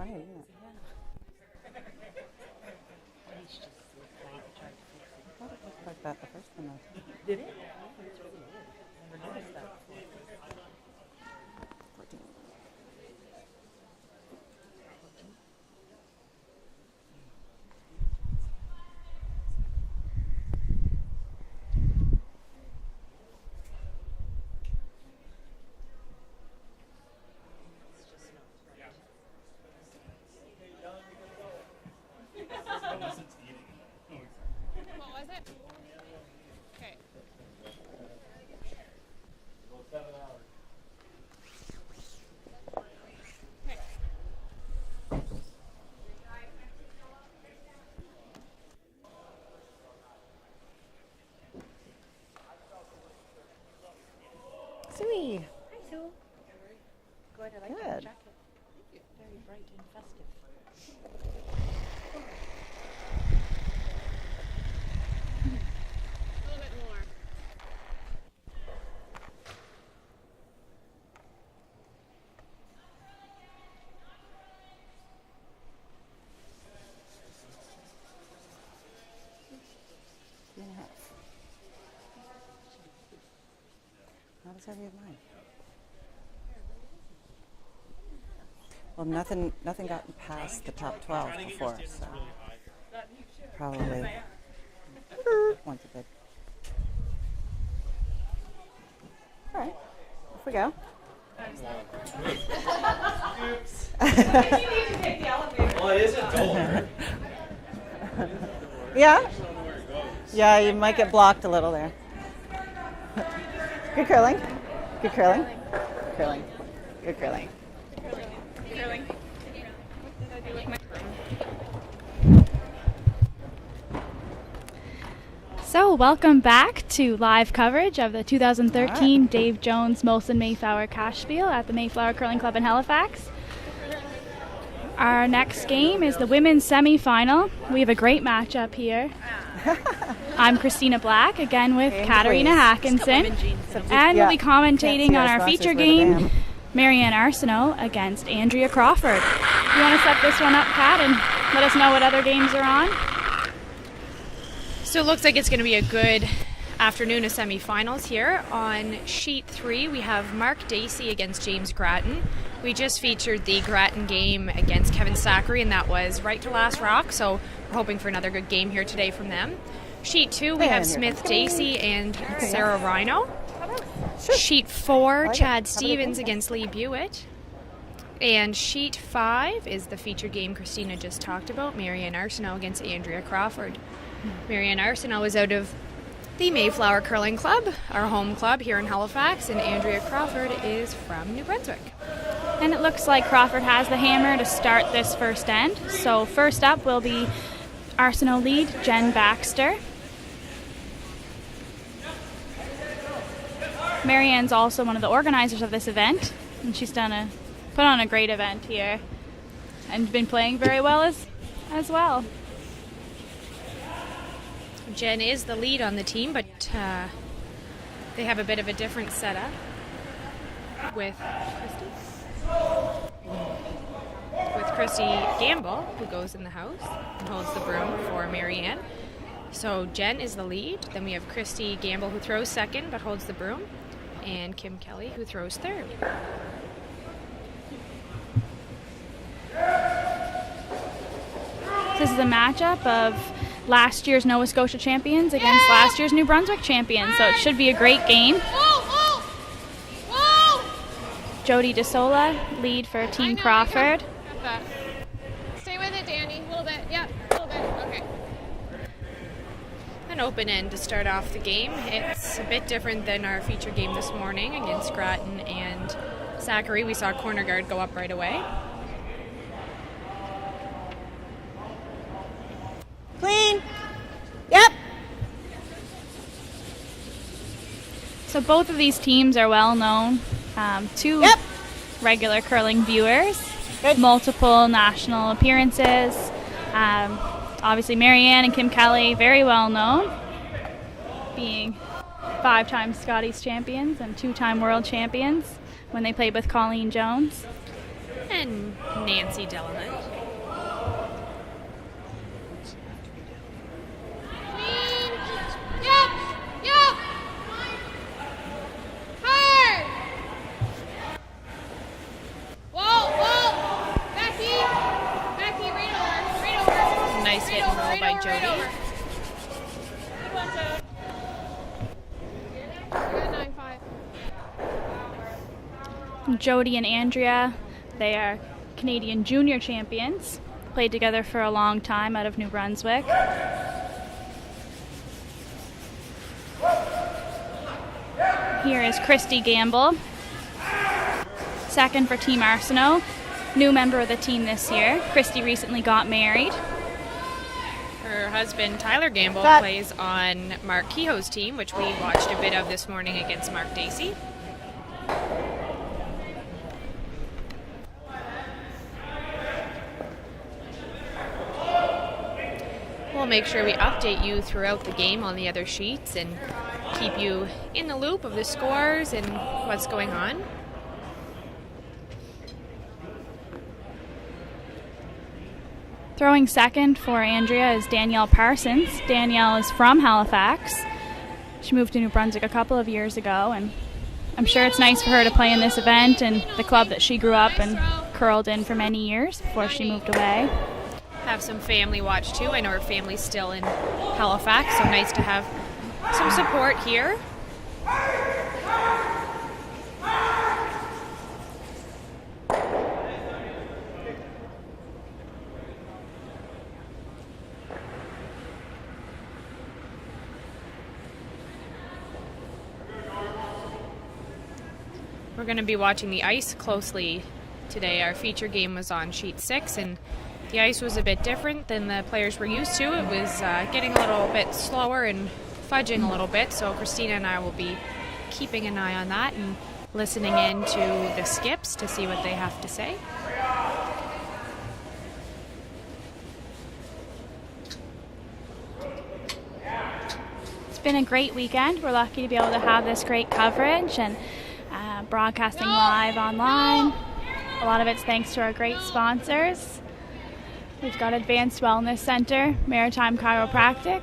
funny, isn't it? I thought it looked like that the first time. Did it? It's really weird. I never noticed that before. 14. What was it? Okay. Okay. Suey. Hi, Sue. Good. I like Good. that jacket. Thank you. Very bright and festive. A little bit more. Two and a half. Not as heavy as mine. Well, nothing got past the top 12 before, so probably once a bit. All right, off we go. Well, it is a door. Yeah? Yeah, you might get blocked a little there. Good curling. Good curling. Curling. Good curling. Curling. What did I do with my So, welcome back to live coverage of the 2013 Dave Jones Molson Mayflower Cashspiel at the Mayflower Curling Club in Halifax. Our next game is the women's semifinal. We have a great matchup here. I'm Christina Black, again with Okay, Katarina please. Hackinson, and we'll be commentating on our feature game, Marianne Arsenault against Andrea Crawford. You want to set this one up, Kat, and let us know what other games are on? So it looks like it's going to be a good afternoon of semifinals here. On sheet 3, we have Mark Dacey against James Grattan. We just featured the Grattan game against Kevin Zachary, and that was right to last rock, so we're hoping for another good game here today from them. Sheet 2, we have Smith Dacey and Sarah Rhino. Sheet 4, Chad Stevens against Lee Bewitt. And sheet 5 is the featured game Christina just talked about, Marianne Arsenault against Andrea Crawford. Marianne Arsenault is out of the Mayflower Curling Club, our home club here in Halifax, and Andrea Crawford is from New Brunswick. And it looks like Crawford has the hammer to start this first end. So first up will be Arsenault lead, Jen Baxter. Marianne's also one of the organizers of this event, and she's put on a great event here and been playing very well as well. Jen is the lead on the team, but they have a bit of a different setup with Christy Gamble, who goes in the house and holds the broom for Marianne. So Jen is the lead. Then we have Christy Gamble, who throws second but holds the broom, and Kim Kelly, who throws third. This is a matchup of last year's Nova Scotia champions against last year's New Brunswick champions, so it should be a great game. Jody DeSola, lead for Team Crawford. Stay with it, Danny. A little bit. Yeah, a little bit. Okay. An open end to start off the game. It's a bit different than our feature game this morning against Grattan and Zachary. We saw corner guard go up right away. Clean. Yep. So both of these teams are well known to regular curling viewers. Good. Multiple national appearances. Obviously Marianne and Kim Kelly, very well known, being 5-time Scotties champions and 2-time world champions when they played with Colleen Jones. and Nancy Delahunt. Nice hit and roll by Jody. Jody and Andrea, they are Canadian junior champions. Played together for a long time out of New Brunswick. Here is Christy Gamble, second for Team Arsenault, new member of the team this year. Christy recently got married. Her husband, Tyler Gamble, plays on Mark Kehoe's team, which we watched a bit of this morning against Mark Dacey. We'll make sure we update you throughout the game on the other sheets and keep you in the loop of the scores and what's going on. Throwing second for Andrea is Danielle Parsons. Danielle is from Halifax. She moved to New Brunswick a couple of years ago, and I'm sure it's nice for her to play in this event and the club that she grew up and curled in for many years before she moved away. Have some family watch too. I know her family's still in Halifax, so nice to have some support here. We're going to be watching the ice closely today. Our feature game was on sheet 6, and the ice was a bit different than the players were used to. It was getting a little bit slower and fudging a little bit, so Christina and I will be keeping an eye on that and listening in to the skips to see what they have to say. It's been a great weekend. We're lucky to be able to have this great coverage and broadcasting live online. A lot of it's thanks to our great sponsors. We've got Advanced Wellness Center, Maritime Chiropractic,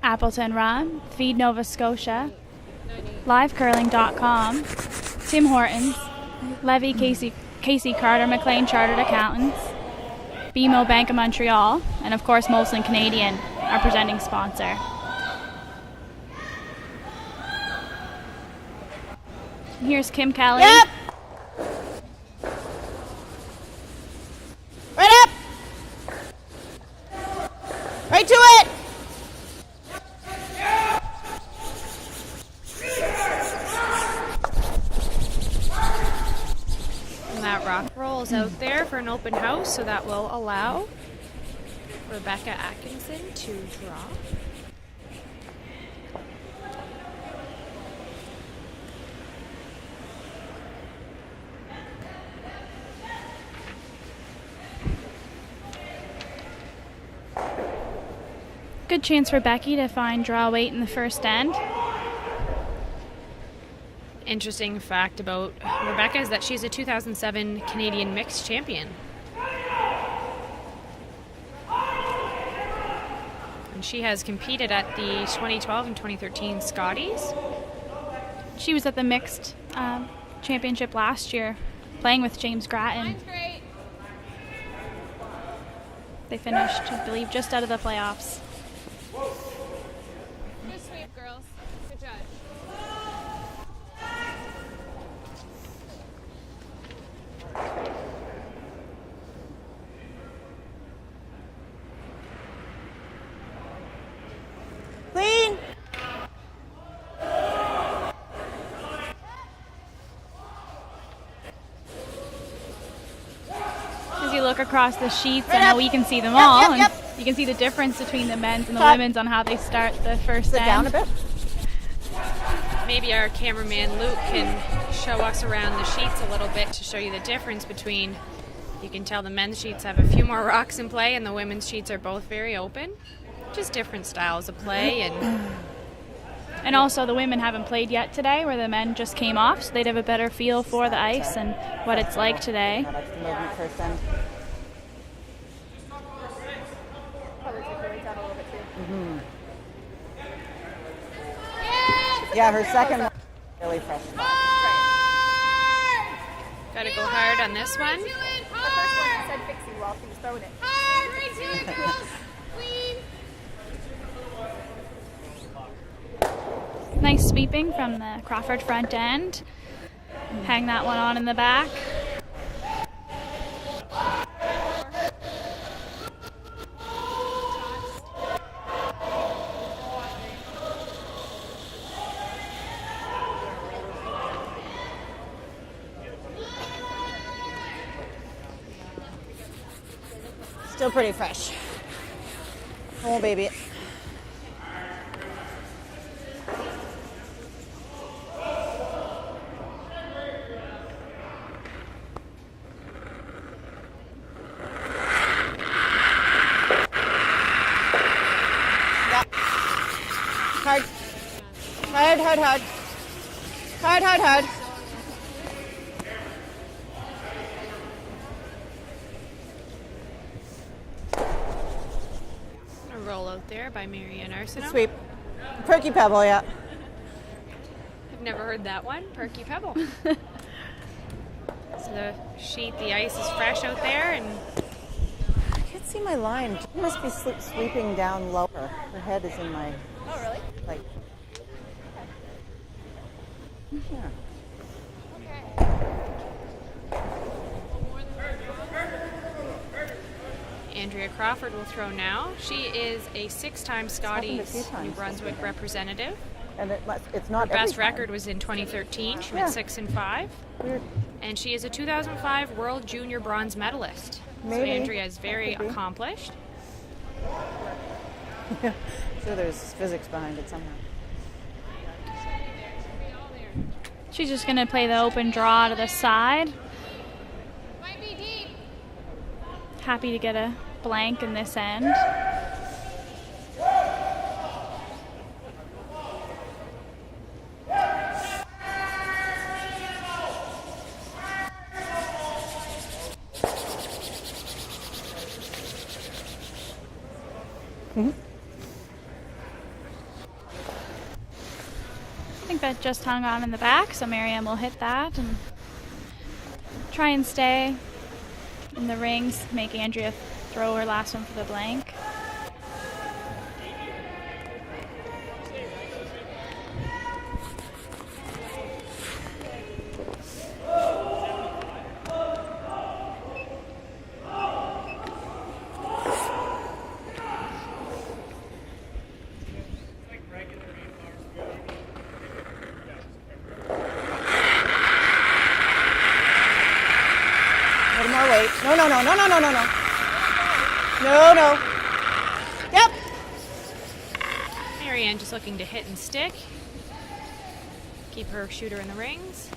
Appleton Rum, Feed Nova Scotia, LiveCurling.com, Tim Hortons, Levy Casey Carter McLean Chartered Accountants, BMO Bank of Montreal, and of course Molson Canadian, our presenting sponsor. Here's Kim Kelly. Yep. Right up. Right to it. And that rock rolls out there for an open house, so that will allow Rebecca Atkinson to draw. Good chance for Becky to find draw weight in the first end. Interesting fact about Rebecca is that she's a 2007 Canadian mixed champion. And she has competed at the 2012 and 2013 Scotties. She was at the mixed championship last year, playing with James Grattan. They finished, I believe, just out of the playoffs. Good sweep, girls. Good judge. Clean. As you look across the sheets, I know we can see them all, and you can see the difference between the men's and the women's on how they start the first Sit down a end. bit. Maybe our cameraman Luke can show us around the sheets a little bit to show you the difference between, you can tell the men's sheets have a few more rocks in play and the women's sheets are both very open. Just different styles of play, and And also the women haven't played yet today, where the men just came off, so they'd have a better feel for the ice and what it's like today. That extra movement first end. Mm-hmm. Yeah, her second one really fresh. Got to go hard on this one. The first one said fixie while she was throwing it. Hard, right to it, girls. Clean. Nice sweeping from the Crawford front end. Hang that one on in the back. Still pretty fresh. Oh, baby. Hard. Hard, hard, hard. Hard, hard, hard. A roll out there by Marianne Arsenault. Sweep. Perky Pebble, yeah. I've never heard that one. Perky Pebble. So the sheet, the ice is fresh out there, and I can't see my line. She must be sweeping down lower. Her head is in my... Oh, really? Like... Yeah. Andrea Crawford will throw now. She is a 6-time Scotties New Brunswick representative. And it's not Her best every time. record was in 2013. She Yeah. went 6-5. Weird. And she is a 2005 World Junior Bronze medalist. Maybe. So Andrea is very Could be. accomplished. Sure, there's physics behind it somehow. She's just going to play the open draw to the side. Might be deep. Happy to get a blank in this end. I think that just hung on in the back, so Miriam will hit that and try and stay in the rings, make Andrea throw her last one for the blank. A little more weight. No, no, no, no, no, no, no, no. No, no. Yep. Marianne just looking to hit and stick. Keep her shooter in the rings.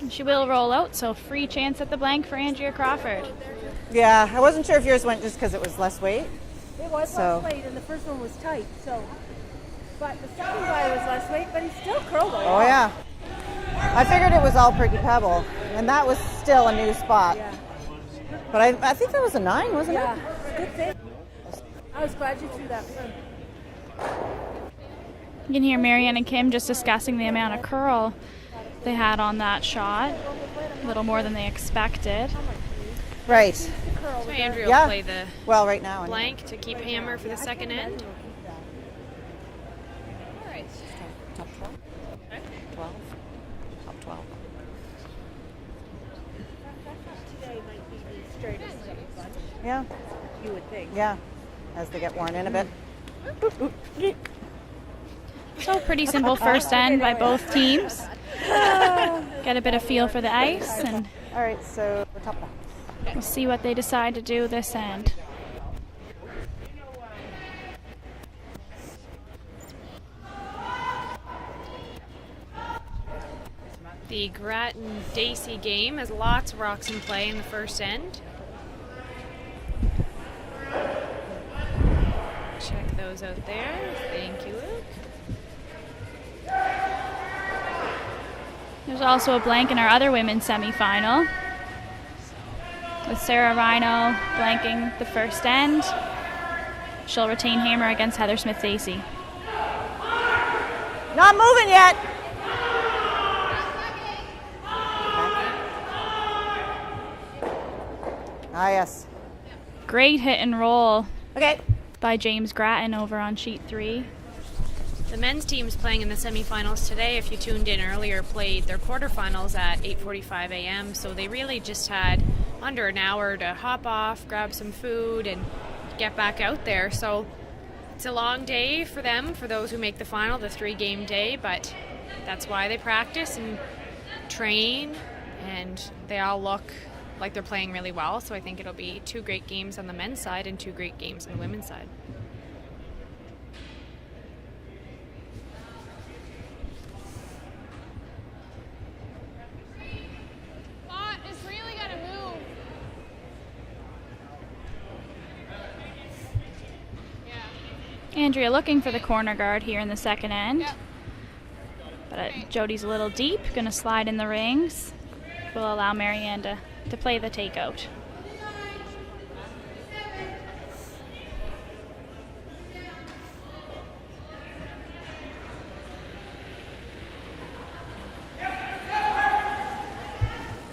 And she will roll out, so free chance at the blank for Andrea Crawford. Yeah, I wasn't sure if yours went just because it was less weight. It was So- less weight, and the first one was tight. So, but the second guy was less weight, but he still curled a lot. Oh, yeah. I figured it was all Perky Pebble, and that was still a new spot. Yeah. But I think that was a 9, wasn't Yeah. it? Good thing. I was glad you threw that one. You can hear Marianne and Kim just discussing the amount of curl they had on that shot. A little more than they expected. Right. So Andrea will Yeah. play the Well, right now. anyway. blank to keep hammer for the second end. Top 12? 12? Top 12. Today might be the straightest one, Yeah. you would think. Yeah. As they get worn in a bit. So pretty simple first end by both teams. Get a bit of feel for the ice, and All right, so we're top left. we'll see what they decide to do this end. The Grattan-Dacey game has lots of rocks in play in the first end. Check those goes out there. Thank you, Luke. There's also a blank in our other women's semifinal, with Sarah Rhino blanking the first end. She'll retain hammer against Heather Smith-Dacey. Not moving yet. Ah, yes. Great hit and roll Okay. by James Grattan over on sheet 3. The men's teams playing in the semifinals today, if you tuned in earlier, played their quarterfinals at 8:45 a.m. So they really just had under an hour to hop off, grab some food, and get back out there. So it's a long day for them, for those who make the final, the 3-game day, but that's why they practice and train, and they all look like they're playing really well. So I think it'll be 2 great games on the men's side and 2 great games on the women's side. Andrea looking for the corner guard here in the second end. Yep. But Jody's a little deep, going to slide in the rings. Will allow Marianne to play the takeout.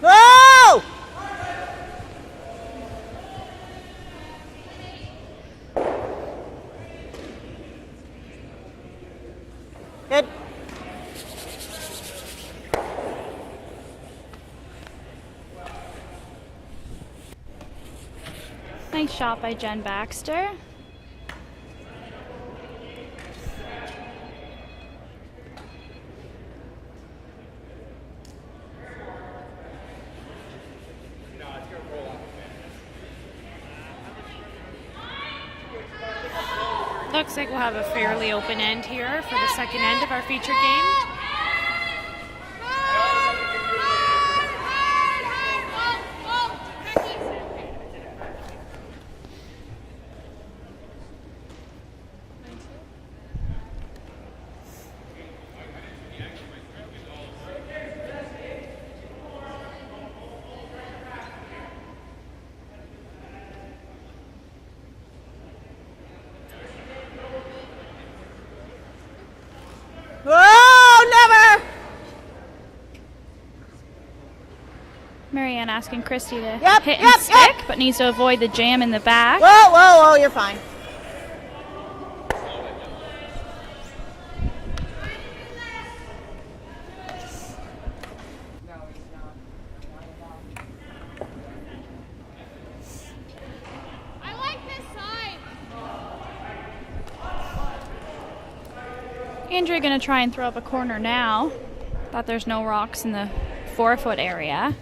Whoa! Good. Nice shot by Jen Baxter. Looks like we'll have a fairly open end here for the second end of our featured game. Marianne asking Christy to hit and stick, but needs to avoid the jam in the back. Whoa, whoa, whoa, you're fine. I like this side. Andrea going to try and throw up a corner now. Thought there's no rocks in the 4-foot area.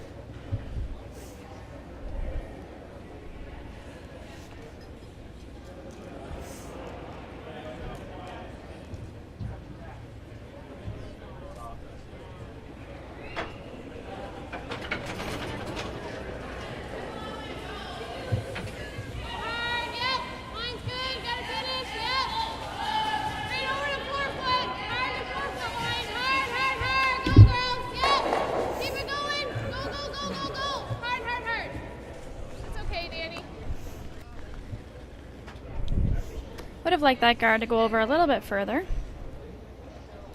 Would have liked that guard to go over a little bit further.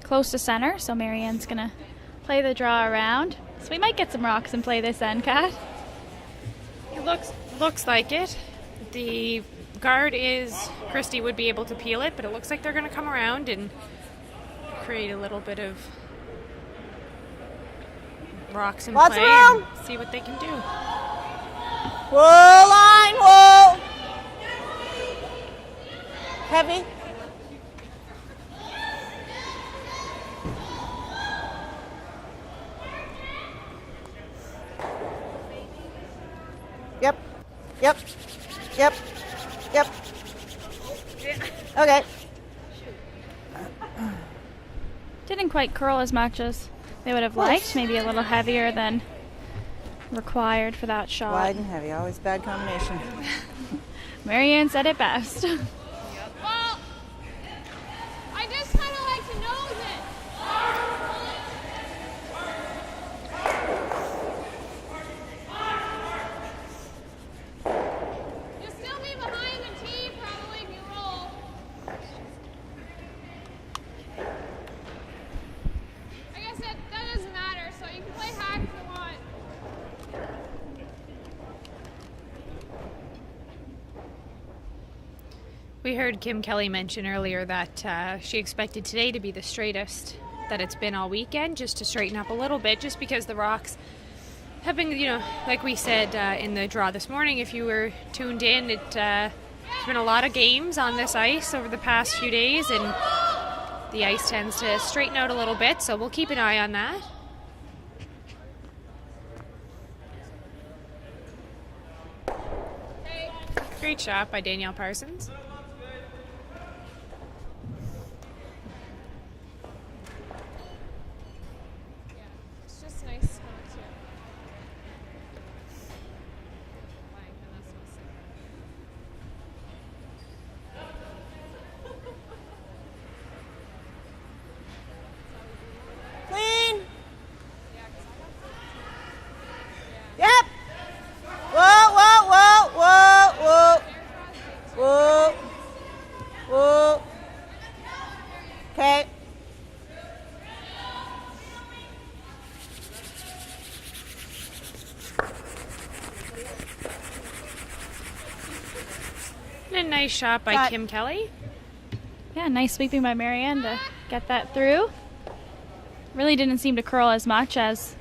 Close to center, so Marianne's going to play the draw around. So we might get some rocks and play this end, Kat. It looks like it. The guard is, Christy would be able to peel it, but it looks like they're going to come around and create a little bit of rocks in Lots play of room. and see what they can do. Whoa, line, whoa. Heavy. Yep. Yep. Yep. Yep. Okay. Didn't quite curl as much as they would have liked. Maybe a little heavier than required for that shot. Wide and heavy, always bad combination. Marianne said it best. We heard Kim Kelly mention earlier that she expected today to be the straightest that it's been all weekend, just to straighten up a little bit, just because the rocks have been, like we said in the draw this morning, if you were tuned in, it's been a lot of games on this ice over the past few days, and the ice tends to straighten out a little bit, so we'll keep an eye on that. Great shot by Danielle Parsons. It's just nice to Clean. Yep. Whoa, whoa, whoa, whoa, whoa. Whoa. Whoa. Okay. And a nice shot by Got- Kim Kelly. Yeah, nice sweeping by Marianne to get that through. Really didn't seem to curl as much as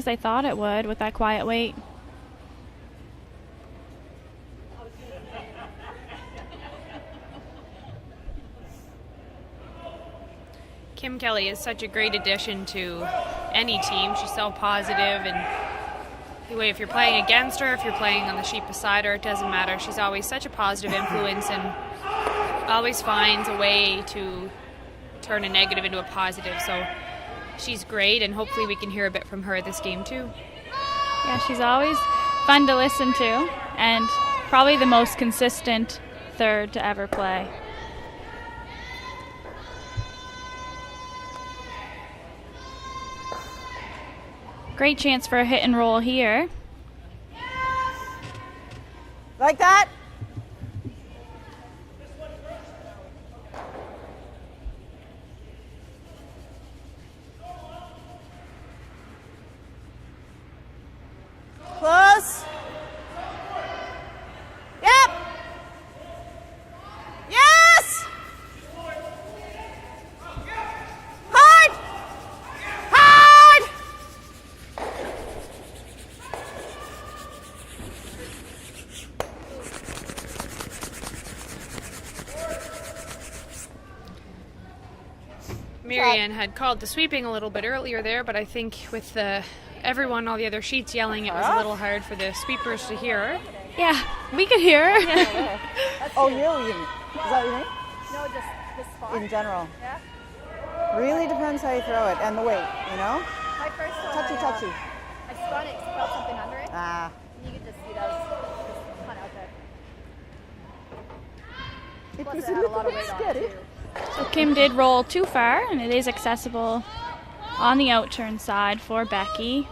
they thought it would with that quiet weight. Kim Kelly is such a great addition to any team. She's so positive, and anyway, if you're playing against her, if you're playing on the sheet beside her, it doesn't matter. She's always such a positive influence and always finds a way to turn a negative into a positive. So she's great, and hopefully we can hear a bit from her this game too. Yeah, she's always fun to listen to and probably the most consistent third to ever play. Great chance for a hit and roll here. Like that? Close. Yep. Yes. Hard. Hard. Marianne had called the sweeping a little bit earlier there, but I think with everyone, all the other sheets yelling, it was a little hard for the sweepers to hear her. Yeah, we could hear her. Oh, you? Is that what you mean? No, just this spot. In general. Yeah. Really depends how you throw it and the weight, you know? My first one, Touchy, touchy. I spun it, felt something under it. Ah. And you could just see those just cut out there. It Plus was it a had a little lot of bit weight on scary. it too. So Kim did roll too far, and it is accessible on the outturn side for Becky.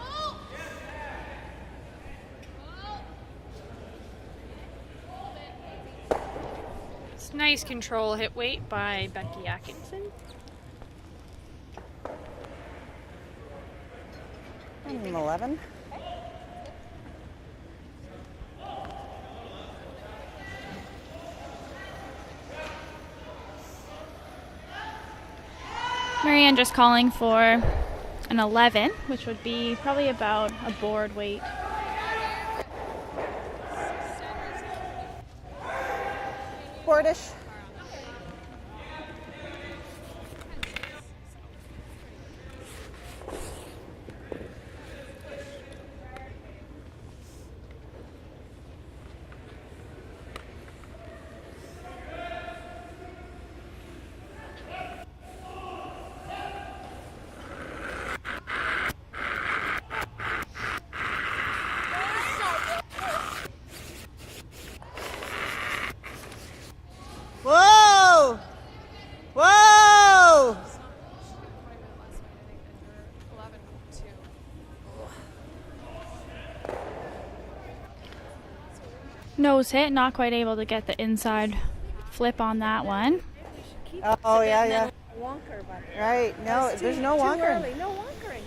It's nice control hit weight by Becky Atkinson. And 11. Marianne just calling for an 11, which would be probably about a board weight. Boardish. Whoa! Whoa! Nose hit, not quite able to get the inside flip on that one. Oh, yeah, yeah. Wonker, but Right. No, it's there's too- no too wonker. early. No wonkering.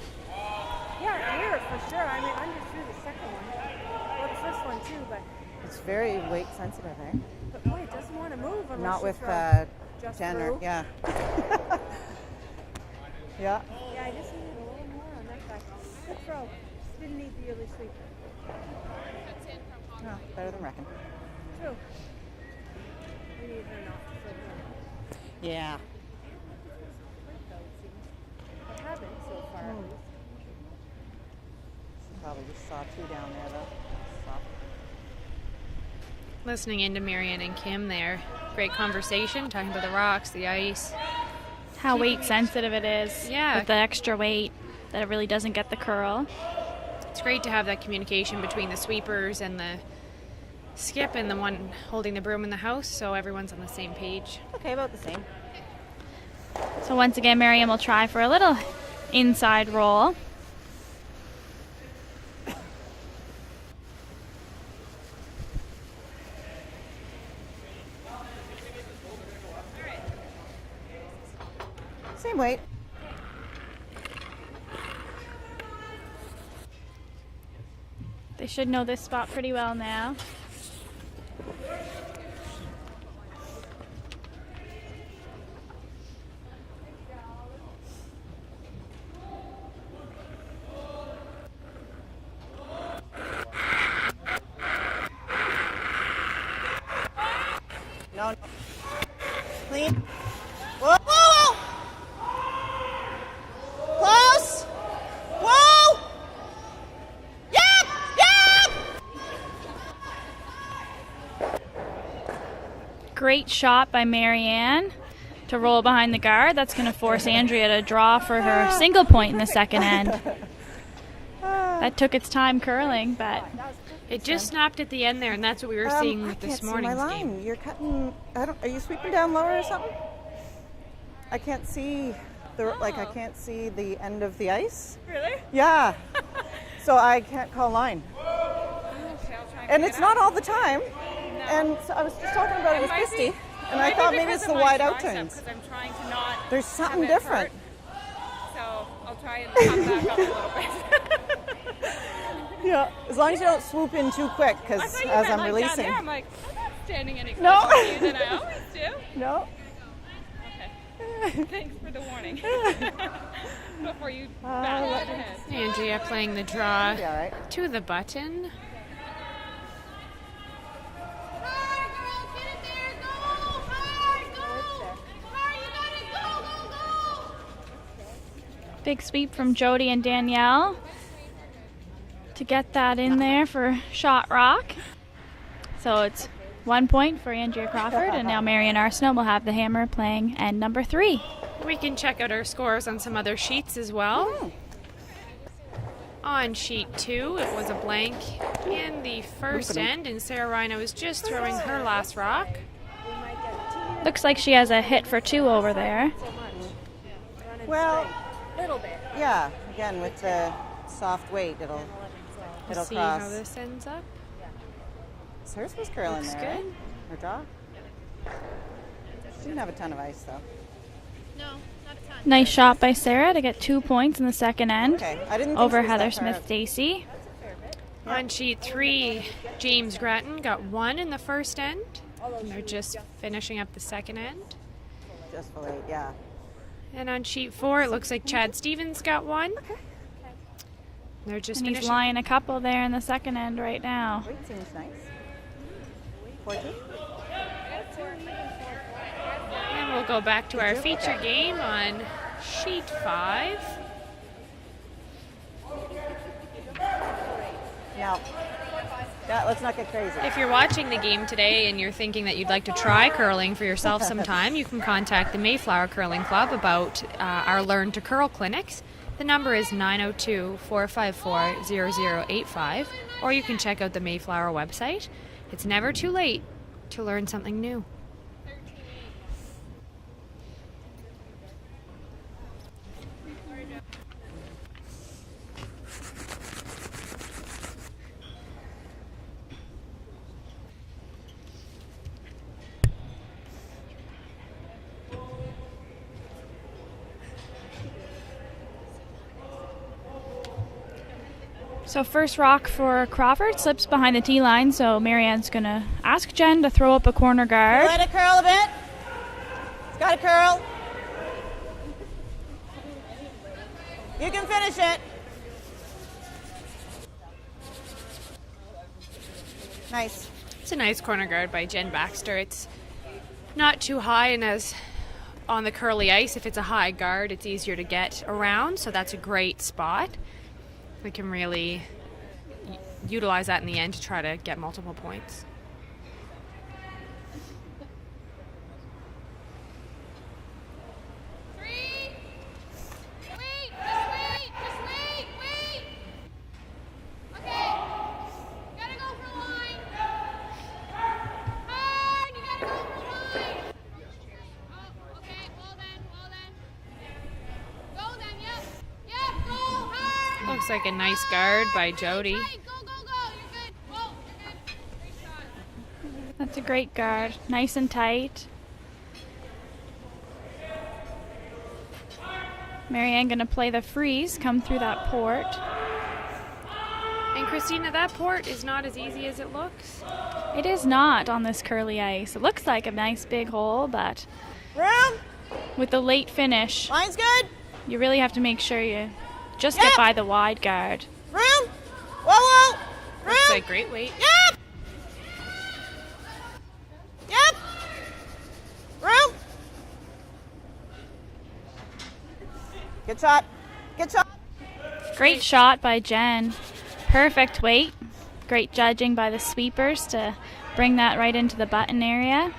Yeah, here for sure. I mean, under through the second one. Well, the first one too, but It's very weight sensitive, eh? boy, it doesn't want to move unless Not you with throw. Just Jenner. through. Yeah. Yeah. Yeah, I just needed a little more on that guy. Good throw. Didn't need the early sweep. No, better than reckon. True. We need her not to throw her. Yeah. I haven't so far. At least. She probably just saw two down there though. Soft. Listening into Marianne and Kim there. Great conversation, talking about the rocks, the ice. How weight sensitive it is. Yeah. With the extra weight, that it really doesn't get the curl. It's great to have that communication between the sweepers and the skip and the one holding the broom in the house, so everyone's on the same page. Okay, about the same. So once again, Marianne will try for a little inside roll. Same weight. They should know this spot pretty well now. No, no. Clean. Whoa! Close! Whoa! Yep! Yep! Great shot by Marianne to roll behind the guard. That's going to force Andrea to draw for her single point in the second end. That took its time curling, but It just snapped at the end there, and that's what we were seeing with this morning's my line. game. You're cutting. Are you sweeping down lower or something? I can't see I can't see the end of the ice. Really? Yeah. So I can't call line. Okay, I'll try And it's not all the time. And so I was just talking about it with Christy, and I thought maybe it's the wide out turns. Because I'm trying to not. There's something have it different. hurt. So I'll try and come back up a little bit. Yeah. As long as you don't swoop in too quick, I because thought you as meant I'm like releasing. down there. I'm like, I'm not standing any closer No. to you than I always do. No. Okay. Thanks for the warning. Before you bat it ahead. Andrea playing the draw Yeah, right. to the button. big sweep from Jody and Danielle to get that in there for shot rock. So it's 1 point for Andrea Crawford, and now Marianne Arsenault will have the hammer playing end number 3. We can check out our scores on some other sheets as well. Oh. On sheet 2, it was a blank in the first end, and Sarah Rhino was just throwing her last rock. Looks like she has a hit for 2 over there. Well, Little bit. yeah. Again, with the soft weight, it'll We'll see cross. how this ends up. Hers was curling Looks there. good. Right? Her draw. She didn't have a ton of ice though. Nice shot by Sarah to get 2 points in the second end Okay, I didn't think over she was Heather that far Smith up. Stacy. On sheet 3, James Grattan got 1 in the first end. And they're just finishing up the second end. Just for late, yeah. And on sheet 4, it looks like Chad Stevens got 1. They're just And he's finishing. lying a couple there in the second end right now. Weight seems nice. 14. And we'll go back to our feature game on sheet 5. Now, yeah, let's not get crazy. If you're watching the game today and you're thinking that you'd like to try curling for yourself sometime, you can contact the Mayflower Curling Club about our Learn to Curl clinics. The number is 902-454-0085, or you can check out the Mayflower website. It's never too late to learn something new. So first rock for Crawford slips behind the tee line, so Marianne's going to ask Jen to throw up a corner guard. Let it curl a bit. It's got to curl. You can finish it. Nice. It's a nice corner guard by Jen Baxter. It's not too high, and as on the curly ice, if it's a high guard, it's easier to get around, so that's a great spot. We can really utilize that in the end to try to get multiple points. Looks like a nice guard by Jody. That's a great guard. Nice and tight. Marianne going to play the freeze, come through that port. And Christina, that port is not as easy as it looks. It is not on this curly ice. It looks like a nice big hole, but Room. with the late finish, Line's good. you really have to make sure you just get by the wide guard. Room. Whoa. Room. Looks like great weight. Yep. Yep. Room. Good shot. Good shot. Great shot by Jen. Perfect weight. Great judging by the sweepers to bring that right into the button area.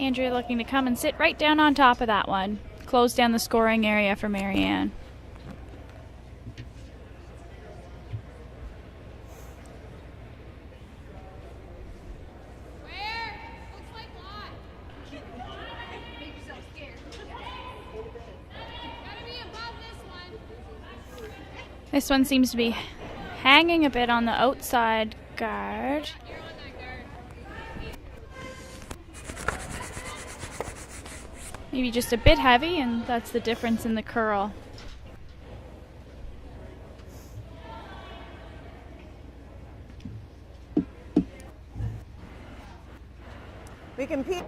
Andrea looking to come and sit right down on top of that one. Close down the scoring area for Marianne. This one seems to be hanging a bit on the outside guard. Maybe just a bit heavy, and that's the difference in the curl. We compete.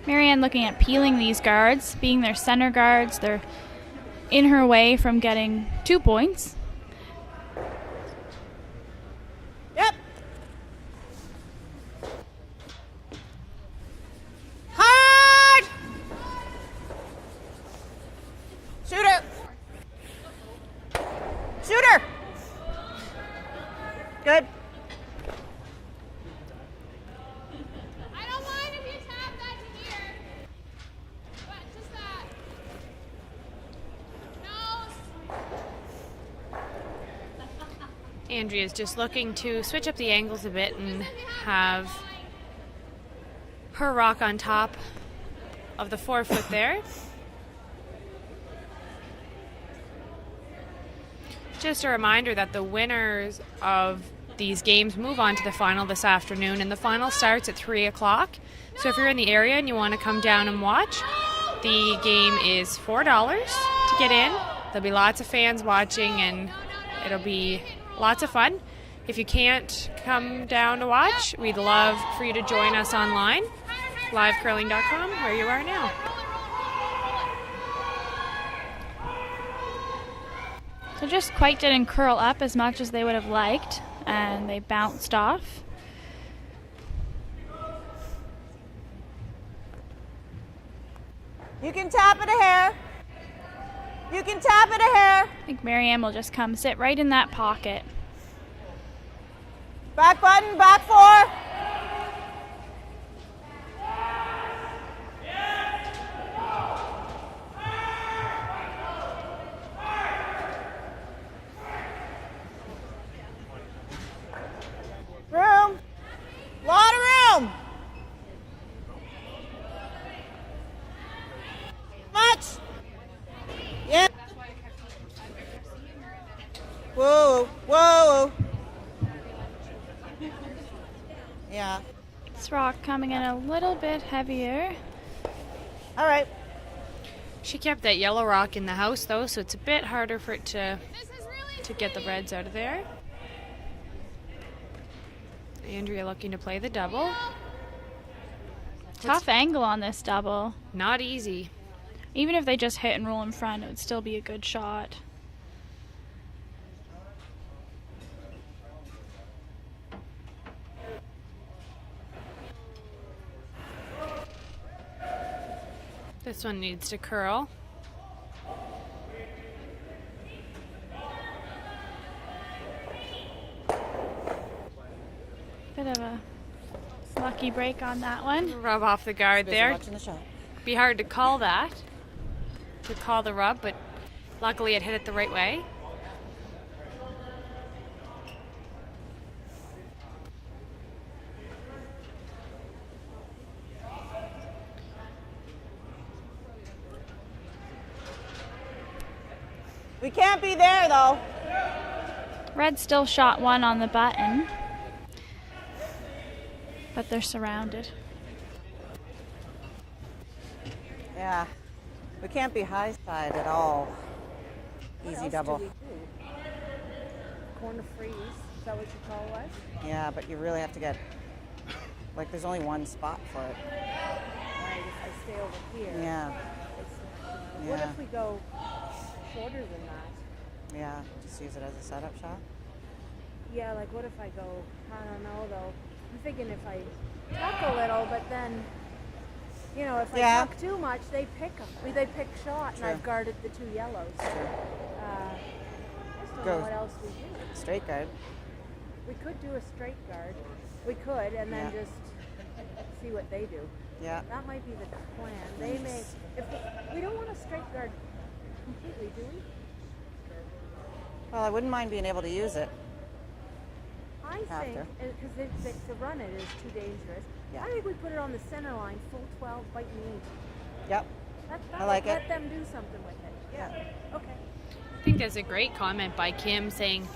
Marianne looking at peeling these guards, being their center guards. They're in her way from getting 2 points. Yep. Hard. Shooter. Shooter. Good. I don't mind if you tap that to here, but just that. No. Andrea's just looking to switch up the angles a bit and have her rock on top of the 4-foot there. Just a reminder that the winners of these games move on to the final this afternoon, and the final starts at 3 o'clock. So if you're in the area and you want to come down and watch, the game is $4 to get in. There'll be lots of fans watching, and it'll be lots of fun. If you can't come down to watch, we'd love for you to join us online, livecurling.com, where you are now. So just quite didn't curl up as much as they would have liked, and they bounced off. You can tap it a hair. You can tap it a hair. I think Marianne will just come sit right in that pocket. Back button, back 4. Room. Lot of room. rock coming in a little bit heavier. All right. She kept that yellow rock in the house though, so it's a bit harder for it to This is really get the reds out of there. Andrea looking to play the double. Tough angle on this double. Not easy. Even if they just hit and roll in front, it would still be a good shot. This one needs to curl. Bit of a lucky break on that one. Rub off the guard Busy there. watching the shot. Be hard to call that. To call the rub, but luckily it hit it the right way. We can't be there though. Red still shot one on the button, but they're surrounded. Yeah. We can't be high side at all. What Easy else double. do we do? Corner freeze. Is that what your call was? Yeah, but you really have to get, like, there's only one spot for it. Right, if I stay over here. Yeah. What Yeah. if we go shorter than that? Yeah. Just use it as a setup shot. Yeah, like what if I go, I don't know though. I'm thinking if I tuck a little, but then, you know, if I Yeah. tuck too much, they pick them. They pick shot, True. and I've guarded the two yellows. Sure. I just don't Go. know what else we do. Straight guard. We could do a straight guard. We could, and then Yeah. just see what they do. Yeah. That might be the plan. They may, if we don't want a straight guard completely, do we? Well, I wouldn't mind being able to use it. I Have think, to. because to run it is too dangerous. Yeah. I think we put it on the center line, full 12, bite me. Yep. Let like let it. them do something with it. Yeah. Okay. I think that's a great comment by Kim saying,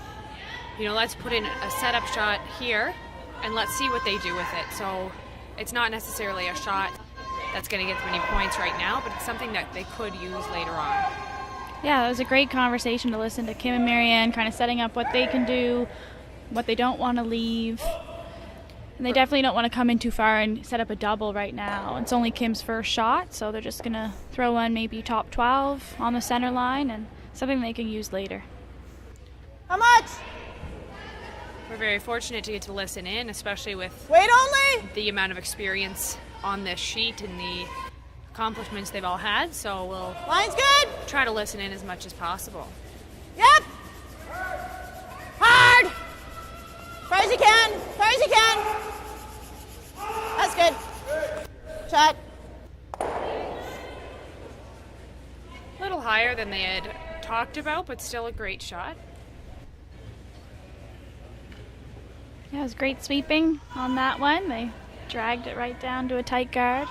you know, let's put in a setup shot here and let's see what they do with it. So it's not necessarily a shot that's going to get them any points right now, but it's something that they could use later on. Yeah, it was a great conversation to listen to Kim and Marianne kind of setting up what they can do, what they don't want to leave. And they definitely don't want to come in too far and set up a double right now. It's only Kim's first shot, so they're just going to throw in maybe top 12 on the center line and something they can use later. How much? We're very fortunate to get to listen in, especially with Wait only. the amount of experience on this sheet and the accomplishments they've all had. So we'll Line's good. try to listen in as much as possible. Yep. Hard. Far as you can. Far as you can. That's good. Shot. A little higher than they had talked about, but still a great shot. Yeah, it was great sweeping on that one. They dragged it right down to a tight guard.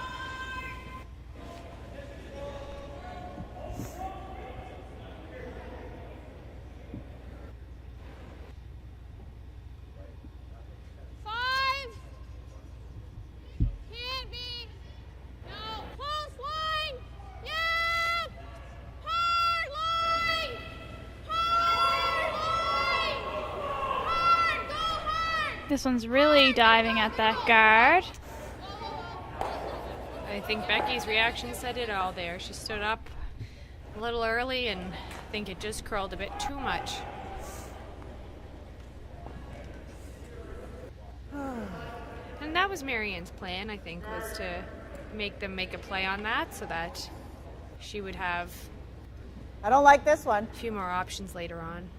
five. Can't be. No. Close line. Yep. Hard line. Hard line. Hard. Go hard. This one's really diving at that guard. I think Becky's reaction said it all there. She stood up a little early and I think it just curled a bit too much. And that was Marianne's plan, I think, was to make them make a play on that so that she would have I don't like this one. a few more options later on.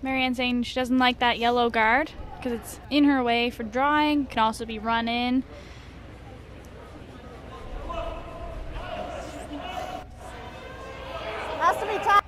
Marianne saying she doesn't like that yellow guard because it's in her way for drawing. Can also be run in. Has to be tight.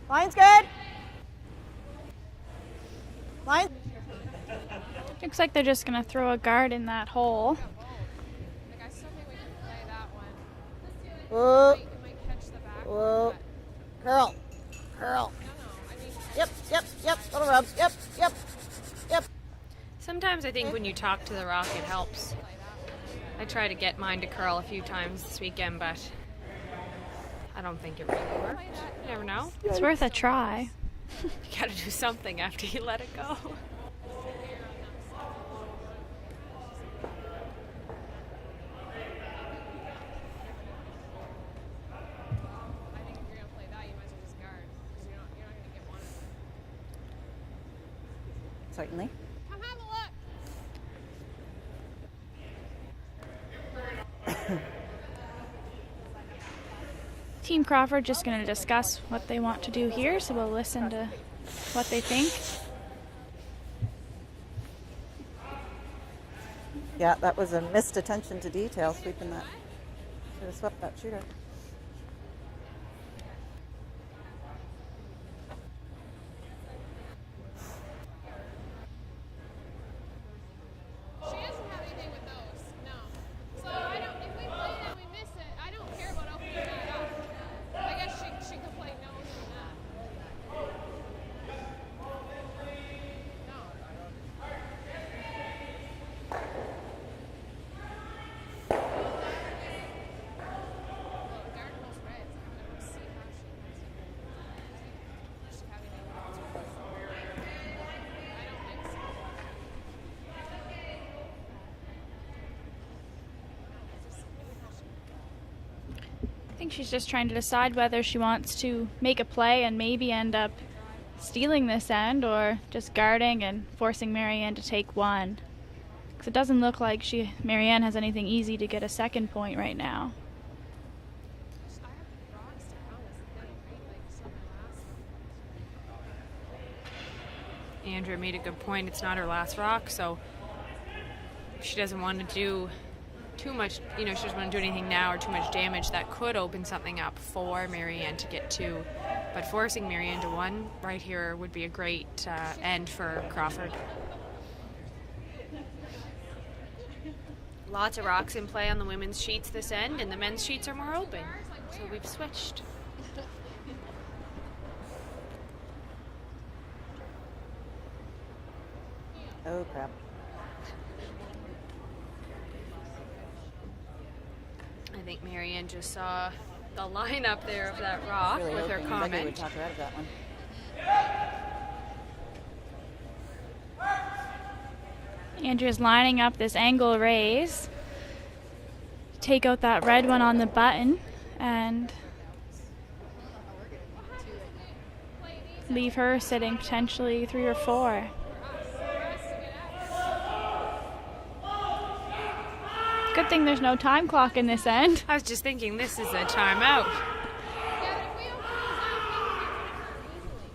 Line's good. Line. Looks like they're just going to throw a guard in that hole. Like, I still think we can play that one. Whoa. It might catch the back. Whoa. Curl. Curl. No, I mean, Yep. Little rub. Yep. Sometimes I think when you talk to the rock, it helps. I tried to get mine to curl a few times this weekend, but I don't think it really worked. You never know. It's worth a try. You gotta do something after you let it go. I think if you're going to play that, you might as well just guard. Because you're not going to get one of them. Certainly. Come have a look. Team Crawford just going to discuss what they want to do here, so we'll listen to what they think. Yeah, that was a missed attention to detail, sweeping that. Should have swept that shooter. She doesn't have anything with those. No. So I don't. If we play it and we miss it, I don't care about opening that up. I guess she could play nose and that. No. Well, the guard holds reds. I don't see how she has it. Does she have anything with those reds? I don't think so. I think she's just trying to decide whether she wants to make a play and maybe end up stealing this end, or just guarding and forcing Marianne to take one. Because it doesn't look like Marianne has anything easy to get a second point right now. I have rocks to count as the thing, right? Like you saw my last one. Andrea made a good point. It's not her last rock, so she doesn't want to do too much, she doesn't want to do anything now or too much damage that could open something up for Marianne to get two. But forcing Marianne to one right here would be a great end for Crawford. Lots of rocks in play on the women's sheets this end, and the men's sheets are more open. So we've switched. Oh, crap. I think Marianne just saw the line up there of that rock Really with her open. Becky would comment. talk her out of that one. Andrea's lining up this angle raise. Take out that red one on the button and leave her sitting potentially 3 or 4. Good thing there's no time clock in this end. I was just thinking this is a timeout.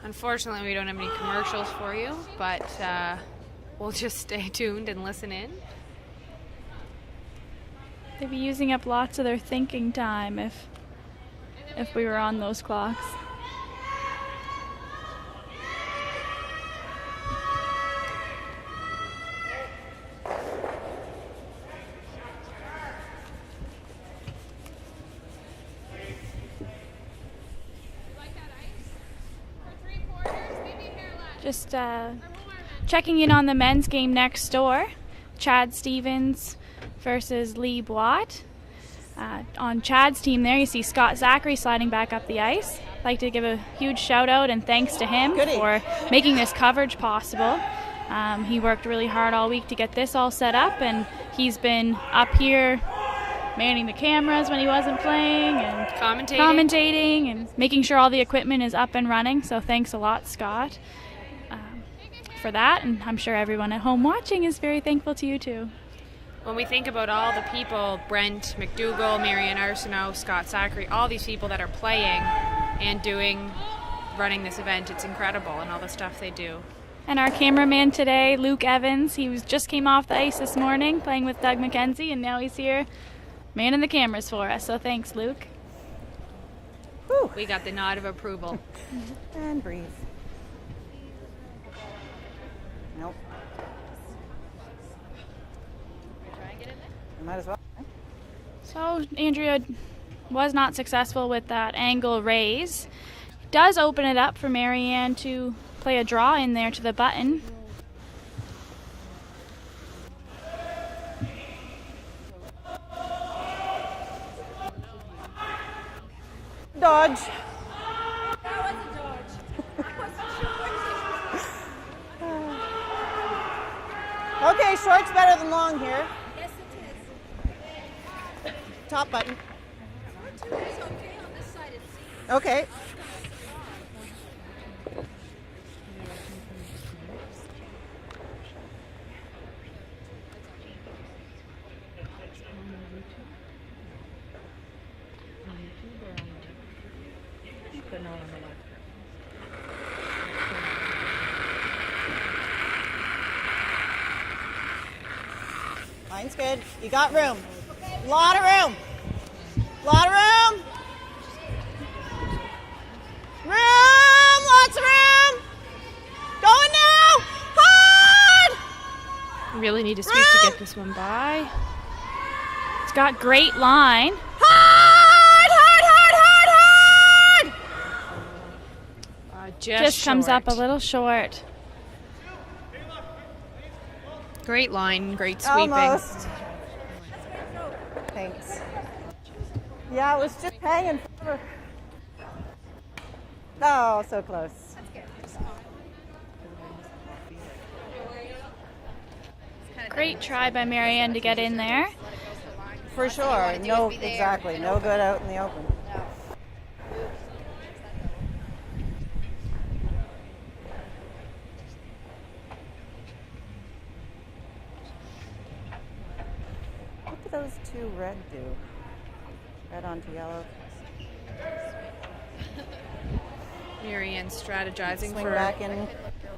Unfortunately, we don't have any commercials for you, but we'll just stay tuned and listen in. They'd be using up lots of their thinking time if we were on those clocks. Just checking in on the men's game next door. Chad Stevens versus Lee Blatt. On Chad's team there, you see Scott Zachary sliding back up the ice. I'd like to give a huge shout out and thanks to him for making this coverage possible. He worked really hard all week to get this all set up, and he's been up here manning the cameras when he wasn't playing and commentating and making sure all the equipment is up and running. So thanks a lot, Scott, for that, and I'm sure everyone at home watching is very thankful to you too. When we think about all the people, Brent McDougall, Marianne Arsenault, Scott Zachary, all these people that are playing and running this event, it's incredible, and all the stuff they do. And our cameraman today, Luke Evans, just came off the ice this morning playing with Doug McKenzie, and now he's here manning the cameras for us. So thanks, Luke. Whew. We got the nod of approval. And breathe. Nope. Try and get in there. You might as well. So Andrea was not successful with that angle raise. Does open it up for Marianne to play a draw in there to the button. Dodge. That was a dodge. I wasn't sure. Okay, short's better than long here. Yes, it is. Top button. Short two is okay on this side. It's Okay. Line's good. You got room. Lot of room. Lot of room. Room. Lots of room. Going now. Hard. Really need to sweep to get this one by. It's got great line. Hard. Hard. Hard. Hard. Hard. Just comes up a little short. Great line, great sweeping. Almost. Thanks. Yeah, it was just hanging forever. Oh, so close. Great try by Marianne to get in there. For sure. No, exactly. No good out in the open. What do those two red do? Red onto yellow. Marianne strategizing Swing for back in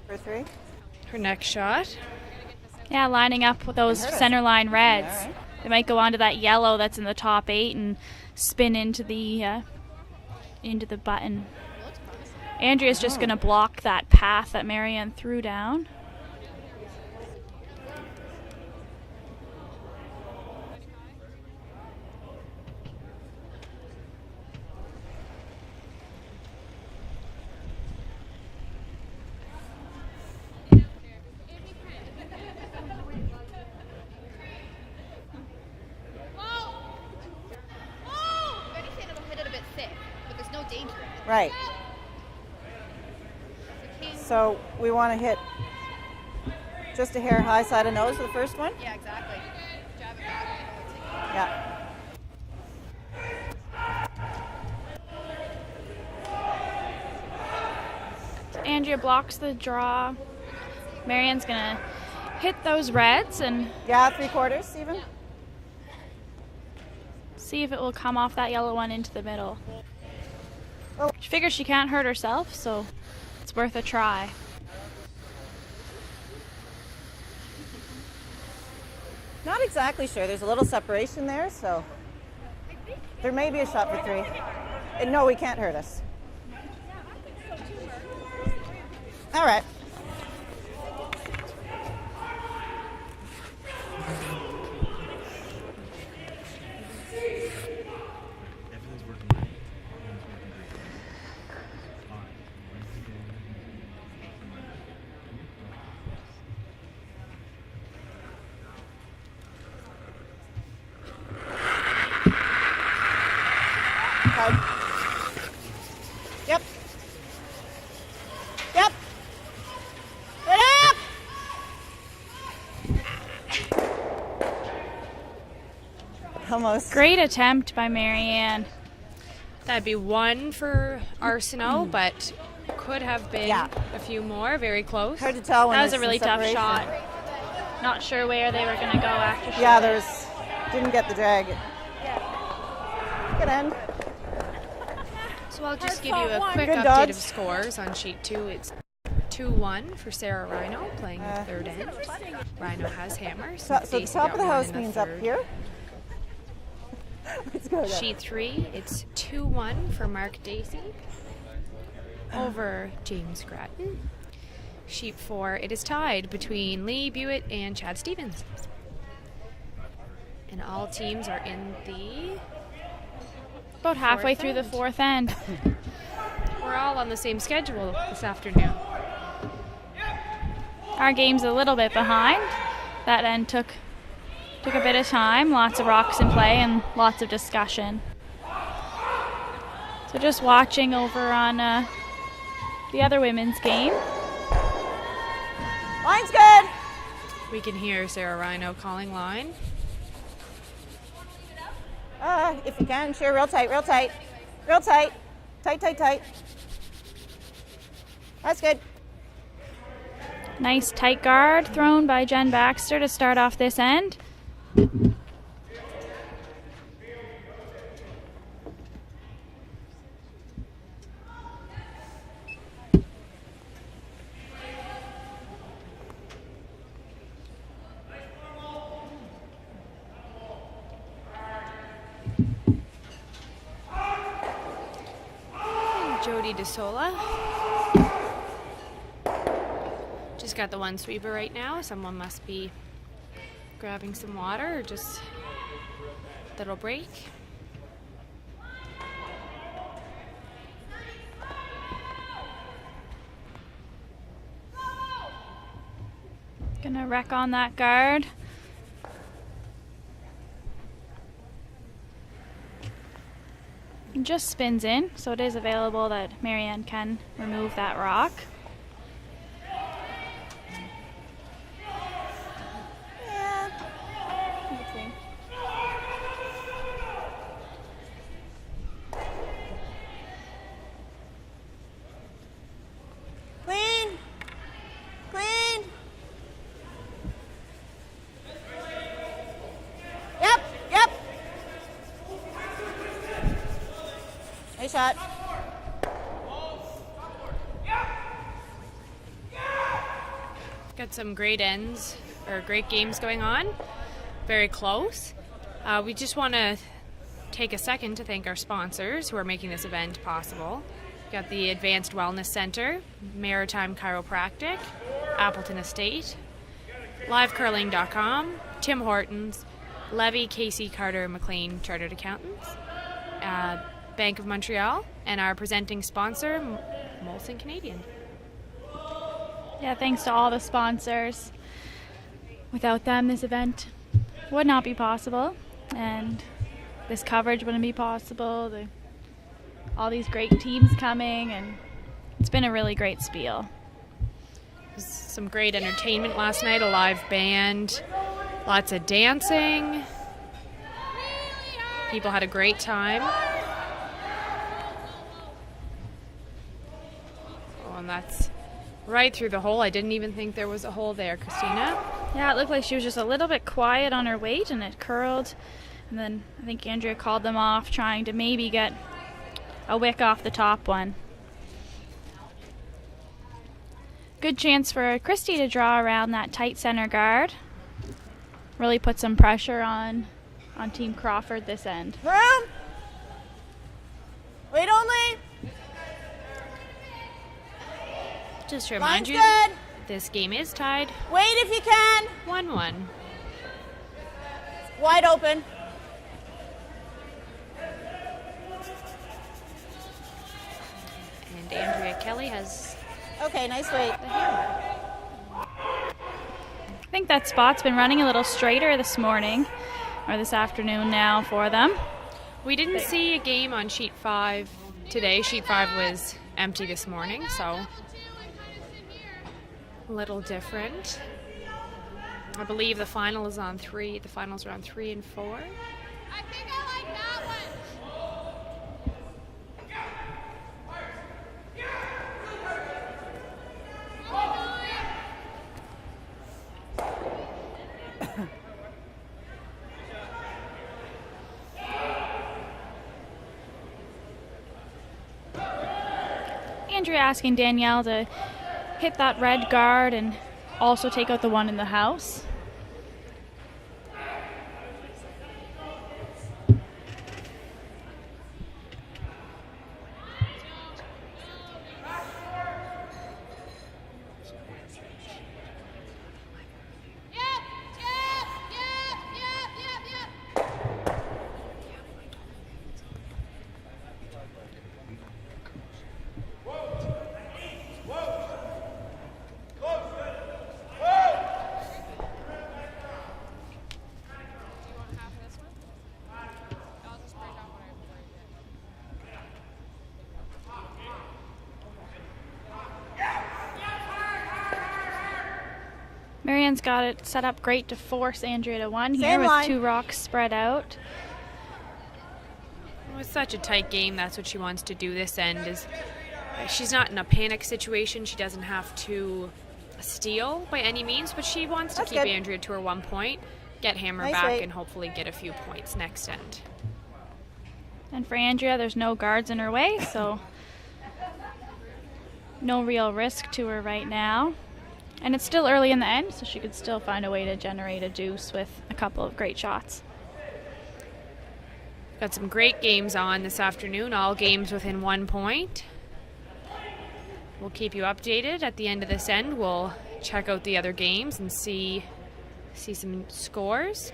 for three. her next shot. Yeah, lining up with those center line reds. All right. They might go onto that yellow that's in the top 8 and spin into the button. Andrea's just going to block that path that Marianne threw down. Right. So we want to hit just a hair high side of nose for the first one? Yeah, exactly. Jab it back. Yeah. Andrea blocks the draw. Marianne's going to hit those reds and Yeah, 3/4 even. see if it will come off that yellow one into the middle. Oh. She figures she can't hurt herself, so it's worth a try. Not exactly sure. There's a little separation there, so there may be a shot for 3. And no, we can't hurt us. All right. Okay. Yep. Yep. Get up. Almost. Great attempt by Marianne. That'd be 1 for Arsenault, but could have been Yeah. a few more. Very close. Hard to tell when That was a there's really some tough shot. separation. Not sure where they were going to go after she Yeah, did. didn't get the drag. Good end. So I'll just give you a quick Good update dodge. of scores on sheet 2. It's 2-1 for Sarah Rhino playing the third end. Rhino has hammers. So the Stacey top got of the one house in the means up third. here. Let's go again. Sheet 3, it's 2-1 for Mark Dacey over James Gratton. Sheet 4, it is tied between Lee Buett and Chad Stevens. And all teams are in the About halfway fourth through the end. fourth end. We're all on the same schedule this afternoon. Our game's a little bit behind. That end took a bit of time, lots of rocks in play and lots of discussion. So just watching over on the other women's game. Line's good. We can hear Sarah Rhino calling line. If you can, sure, real tight, real tight. Real tight. Tight, tight, tight. That's good. Nice tight guard thrown by Jen Baxter to start off this end. Jody DeSola. Just got the one sweeper right now. Someone must be grabbing some water or just a little break. Gonna wreck on that guard. Just spins in, so it is available that Marianne can remove that rock. Yeah. In between. Clean. Clean. Yep. Yep. Nice shot. Got some great ends or great games going on. Very close. We just want to take a second to thank our sponsors who are making this event possible. Got the Advanced Wellness Center, Maritime Chiropractic, Appleton Estate, LiveCurling.com, Tim Hortons, Levy, Casey, Carter, McLean Chartered Accountants, Bank of Montreal, and our presenting sponsor, Molson Canadian. Yeah, thanks to all the sponsors. Without them, this event would not be possible, and this coverage wouldn't be possible. All these great teams coming, and it's been a really great spiel. Some great entertainment last night, a live band, lots of dancing. People had a great time. Oh, and that's right through the hole. I didn't even think there was a hole there, Christina. Yeah, it looked like she was just a little bit quiet on her weight, and it curled. And then I think Andrea called them off, trying to maybe get a wick off the top one. Good chance for Christy to draw around that tight center guard. Really put some pressure on Team Crawford this end. Room. Wait only. Just to remind Line's you, good. this game is tied Wait if you can. 1-1. Wide open. And Andrea Kelly has Okay, nice wait. the hammer. I think that spot's been running a little straighter this morning, or this afternoon now for them. We didn't see a game on Sheet 5 today. Sheet 5 was empty this morning, so a little different. I believe the final is on 3. The finals are on 3 and 4. I think I like that one. Andrea asking Danielle to hit that red guard and also take out the one in the house. Marianne's got it set up great to force Andrea to one here Same with line. 2 rocks spread out. It was such a tight game. That's what she wants to do this end. Is she's not in a panic situation. She doesn't have to steal by any means, but she wants to That's keep good. Andrea to her 1 point, get hammer Nice back, weight. and hopefully get a few points next end. And for Andrea, there's no guards in her way, so no real risk to her right now. And it's still early in the end, so she could still find a way to generate a deuce with a couple of great shots. Got some great games on this afternoon, all games within 1 point. We'll keep you updated. At the end of this end, we'll check out the other games and see some scores.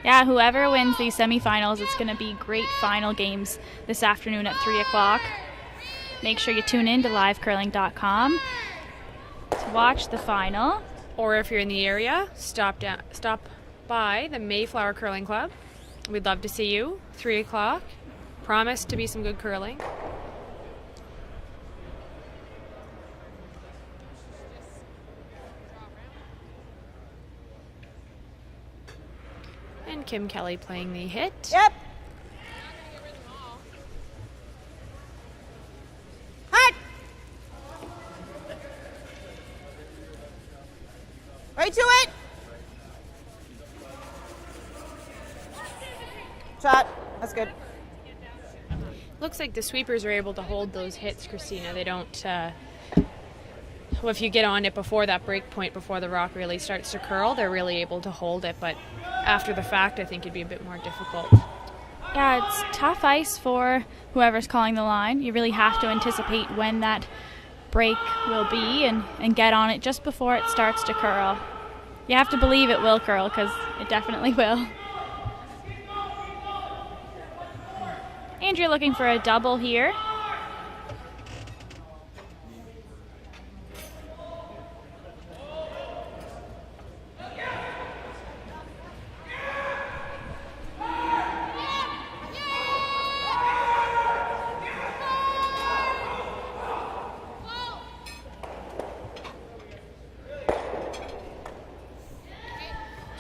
Yeah, whoever wins these semifinals, it's going to be great final games this afternoon at 3 o'clock. Make sure you tune in to livecurling.com to watch the final. Or if you're in the area, stop by the Mayflower Curling Club. We'd love to see you. 3 o'clock. Promise to be some good curling. And Kim Kelly playing the hit. Yep. Hot. Right to it. Shot. That's good. Looks like the sweepers are able to hold those hits, Christina. They don't... well, if you get on it before that break point, before the rock really starts to curl, they're really able to hold it. But after the fact, I think it'd be a bit more difficult. Yeah, it's tough ice for whoever's calling the line. You really have to anticipate when that break will be and get on it just before it starts to curl. You have to believe it will curl because it definitely will. Andrea looking for a double here.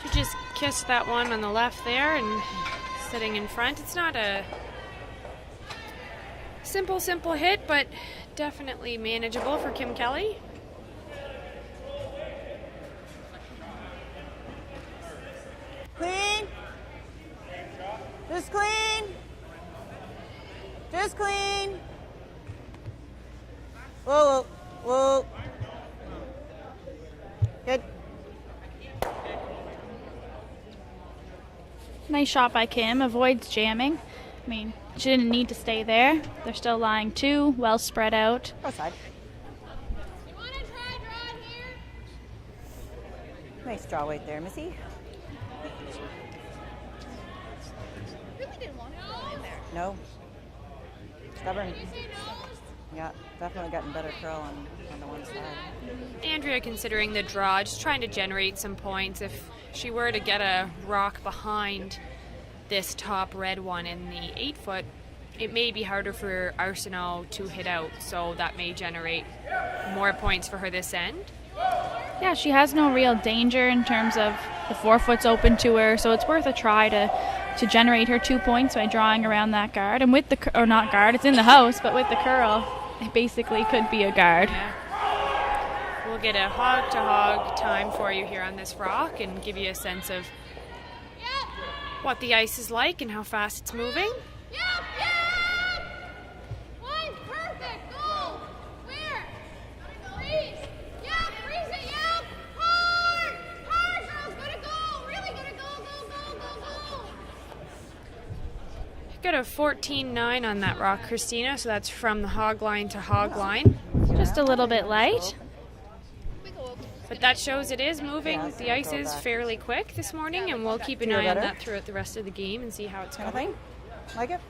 She just kissed that one on the left there and sitting in front. It's not a simple hit, but definitely manageable for Kim Kelly. Clean. Just clean. Just clean. Whoa, whoa, whoa. Good. Nice shot by Kim, avoids jamming. I mean, she didn't need to stay there. They're still lying 2, well spread out. Outside. You want to try drawing here? Nice draw weight there, Missy. Really didn't want to go in there. No. Stubborn. Yeah, definitely gotten better curl on the one side. Andrea considering the draw, just trying to generate some points. If she were to get a rock behind this top red one in the 8-foot, it may be harder for Arsenault to hit out, so that may generate more points for her this end. Yeah, she has no real danger in terms of the 4-foot's open to her, so it's worth a try to generate her 2 points by drawing around that guard. And with the, or not guard, it's in the house, but with the curl, it basically could be a guard. Yeah. We'll get a hog-to-hog time for you here on this rock and give you a sense of what the ice is like and how fast it's moving. Yep, yep! Line's perfect, go! Where? Freeze! Yep, freeze it, yep! Hard! Hard, girls, gonna go! Really gonna go! Got a 14.9 on that rock, Christina, so that's from the hog line to hog line. Just a little bit light. But that shows it is moving. Yeah, The ice is fairly quick this morning, and we'll keep an Feel eye on better? that throughout the rest of the game and see how it's Kind of going. thing? Like it?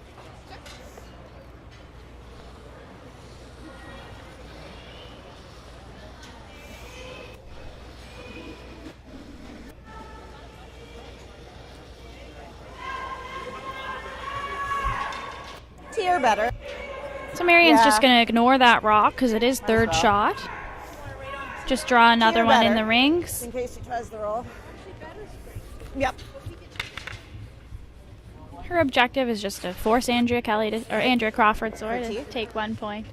Tier better. So Marianne's Yeah. just going to ignore that rock because it is third well. shot. Just draw another You're one in better. the rings. In case she tries the roll. Yep. Her objective is just to force Andrea Crawford, sorry, to teeth. take 1 point.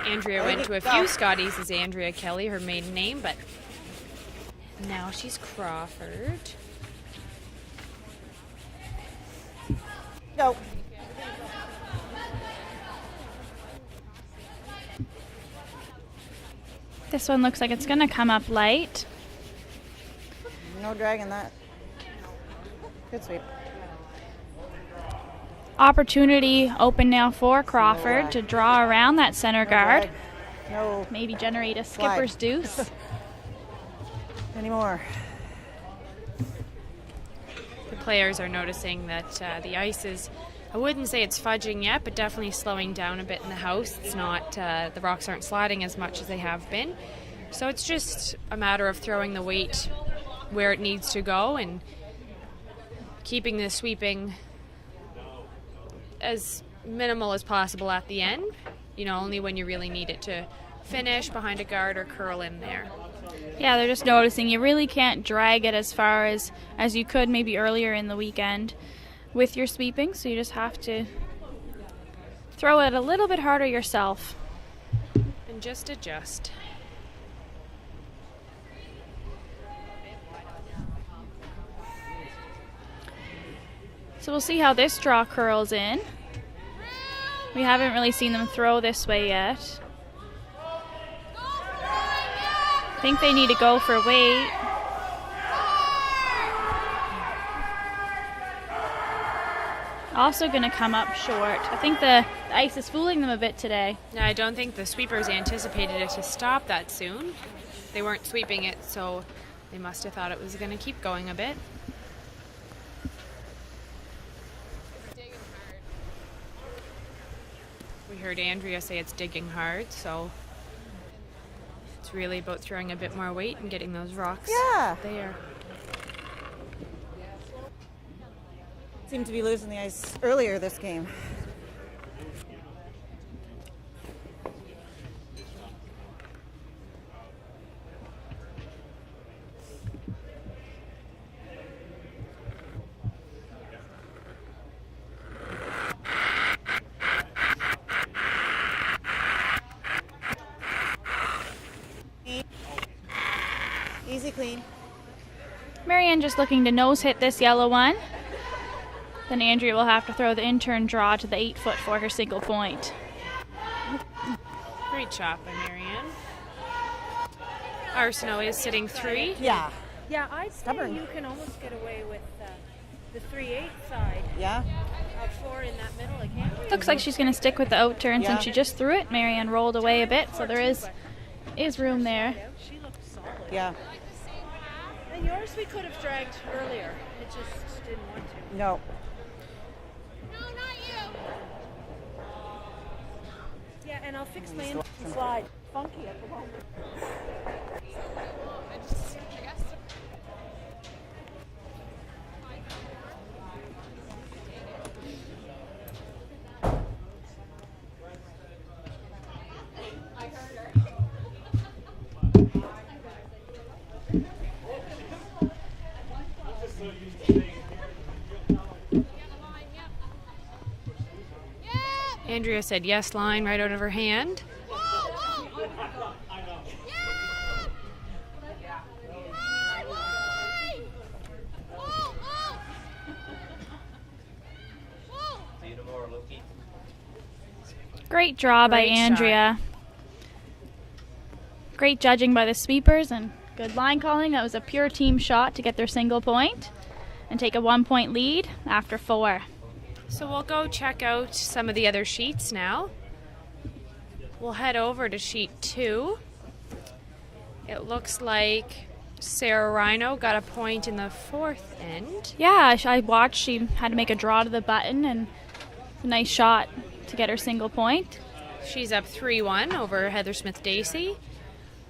Andrea went to a few Scotties as Andrea Kelly, her maiden name, but now she's Crawford. Go. This one looks like it's going to come up light. No dragging that. Good sweep. Opportunity open now for Crawford to draw around that center guard. Drag. No Maybe generate a skipper's Slide. deuce. anymore. The players are noticing that the ice is, I wouldn't say it's fudging yet, but definitely slowing down a bit in the house. It's not, the rocks aren't sliding as much as they have been. So it's just a matter of throwing the weight where it needs to go and keeping the sweeping as minimal as possible at the end. You know, only when you really need it to finish behind a guard or curl in there. Yeah, they're just noticing you really can't drag it as far as you could maybe earlier in the weekend with your sweeping, so you just have to throw it a little bit harder yourself. And just adjust. So we'll see how this draw curls in. We haven't really seen them throw this way yet. I think they need to go for weight. Also going to come up short. I think the ice is fooling them a bit today. Now, I don't think the sweepers anticipated it to stop that soon. They weren't sweeping it, so they must have thought it was going to keep going a bit. We heard Andrea say it's digging hard, so it's really about throwing a bit more weight and getting those rocks there. Seemed to be losing the ice earlier this game. Easy clean. Marianne just looking to nose hit this yellow one. Then Andrea will have to throw the in-turn draw to the 8-foot for her single point. Great chop by Marianne. Arsenault is sitting 3. Yeah. Yeah, I'd say Stubborn. you can almost get away with the 3/8 side. Yeah. 4 in that middle, I can't. Looks like she's going to stick with the out turn Yeah. since she just threw it. Marianne rolled away a bit, so there is room there. She looked solid. Yeah. And yours we could have dragged earlier. It just didn't want to. No. Yeah, and I'll fix my in slide. Funky at the moment. Andrea said yes line right out of her hand. Great draw by Great shot. Andrea. Great judging by the sweepers and good line calling. That was a pure team shot to get their single point and take a 1-point lead after 4. So we'll go check out some of the other sheets now. We'll head over to sheet 2. It looks like Sarah Rhino got a point in the 4th end. Yeah, I watched. She had to make a draw to the button and a nice shot to get her single point. She's up 3-1 over Heather Smith-Dacey.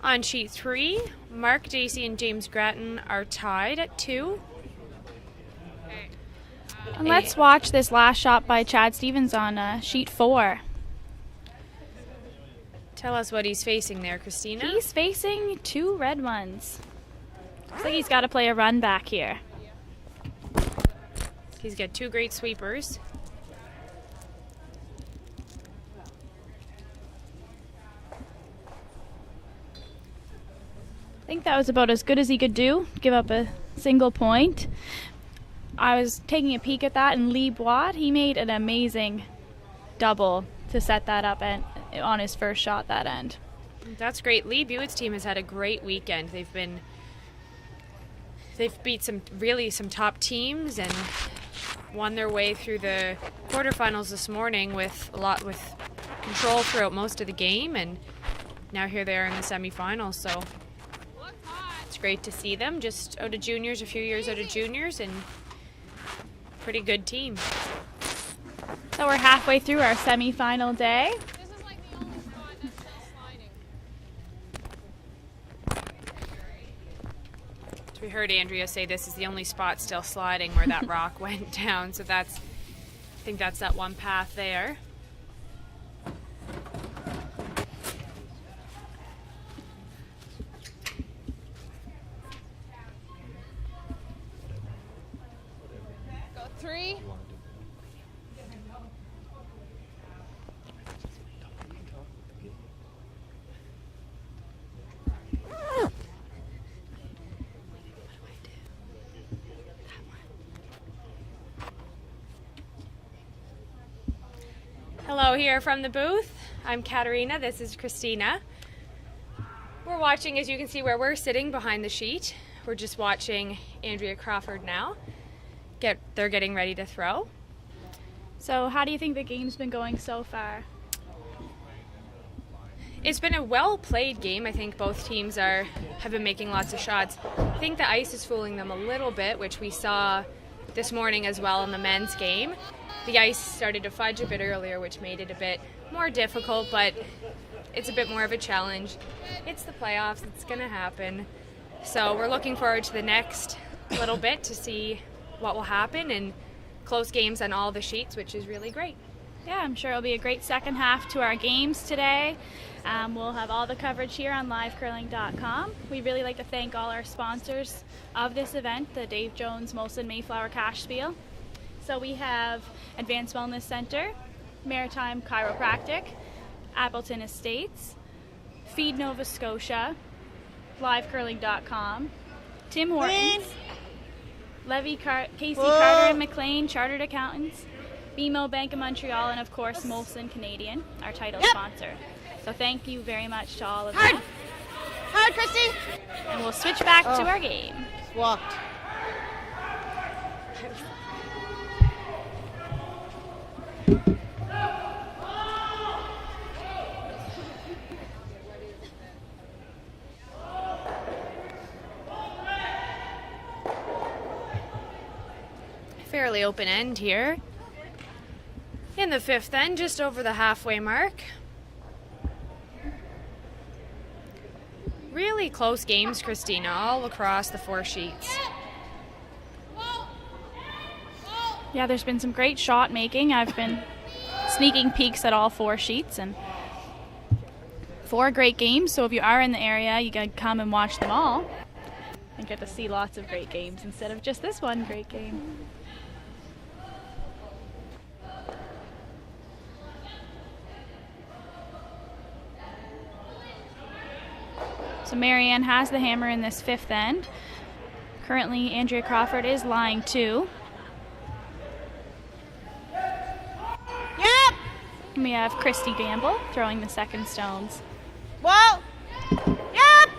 On sheet 3, Mark Dacey and James Grattan are tied at 2. And let's watch this last shot by Chad Stevens on sheet 4. Tell us what he's facing there, Christina. He's facing 2 red ones. Looks like he's got to play a run back here. He's got 2 great sweepers. I think that was about as good as he could do. Give up a single point. I was taking a peek at that, and Lee Bois, he made an amazing double to set that up and on his first shot that end. That's great. Lee Buick's team has had a great weekend. They've beat some top teams and won their way through the quarterfinals this morning with control throughout most of the game, and now here they are in the semifinals. So it's great to see them. Just out of juniors, a few years out of juniors, and pretty good team. So we're halfway through our semifinal day. This is like the only spot that's still sliding. So we heard Andrea say this is the only spot still sliding where that rock went down. So I think that's that one path there. Go 3. Hello here from the booth. I'm Katerina. This is Christina. We're watching, as you can see, where we're sitting behind the sheet. We're just watching Andrea Crawford now. They're getting ready to throw. So how do you think the game's been going so far? It's been a well-played game. I think both teams have been making lots of shots. I think the ice is fooling them a little bit, which we saw this morning as well in the men's game. The ice started to fudge a bit earlier, which made it a bit more difficult, but it's a bit more of a challenge. It's the playoffs. It's going to happen. So we're looking forward to the next little bit to see what will happen, and close games on all the sheets, which is really great. Yeah, I'm sure it'll be a great second half to our games today. We'll have all the coverage here on livecurling.com. We'd really like to thank all our sponsors of this event, the Dave Jones Molson Mayflower Cashspiel. So we have Advanced Wellness Center, Maritime Chiropractic, Appleton Estates, Feed Nova Scotia, livecurling.com, Tim Hortons, Casey Carter and McLean, Chartered Accountants, BMO Bank of Montreal, and of course Molson Canadian, our title sponsor. So thank you very much to all of them. Hard, Christy. And we'll switch back to our game. Walked. Fairly open end here. In the 5th end, just over the halfway mark. Really close games, Christina, all across the 4 sheets. Yeah, there's been some great shot making. I've been sneaking peeks at all 4 sheets, and 4 great games. So if you are in the area, you can come and watch them all and get to see lots of great games instead of just this one great game. So Marianne has the hammer in this 5th end. Currently, Andrea Crawford is lying 2. Yep. And we have Christy Gamble throwing the second stones. Whoa. Yep.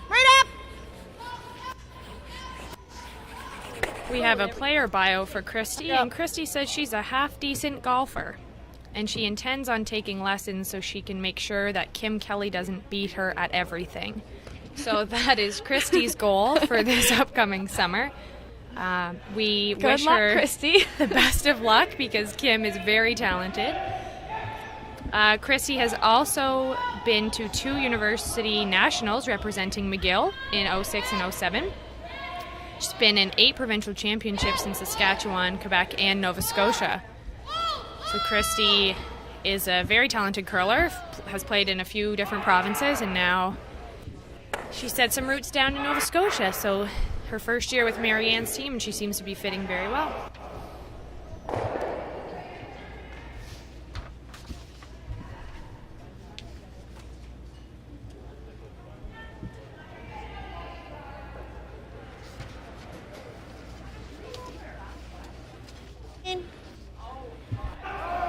Right up. We have a player bio for Christy, and Christy says she's a half-decent golfer. And she intends on taking lessons so she can make sure that Kim Kelly doesn't beat her at everything. So that is Christy's goal for this upcoming summer. We wish her Christy. the best of luck because Kim is very talented. Christy has also been to 2 university nationals representing McGill in 06 and 07. She's been in 8 provincial championships in Saskatchewan, Quebec, and Nova Scotia. So Christy is a very talented curler, has played in a few different provinces, and now she set some roots down in Nova Scotia. So her first year with Marianne's team, and she seems to be fitting very well.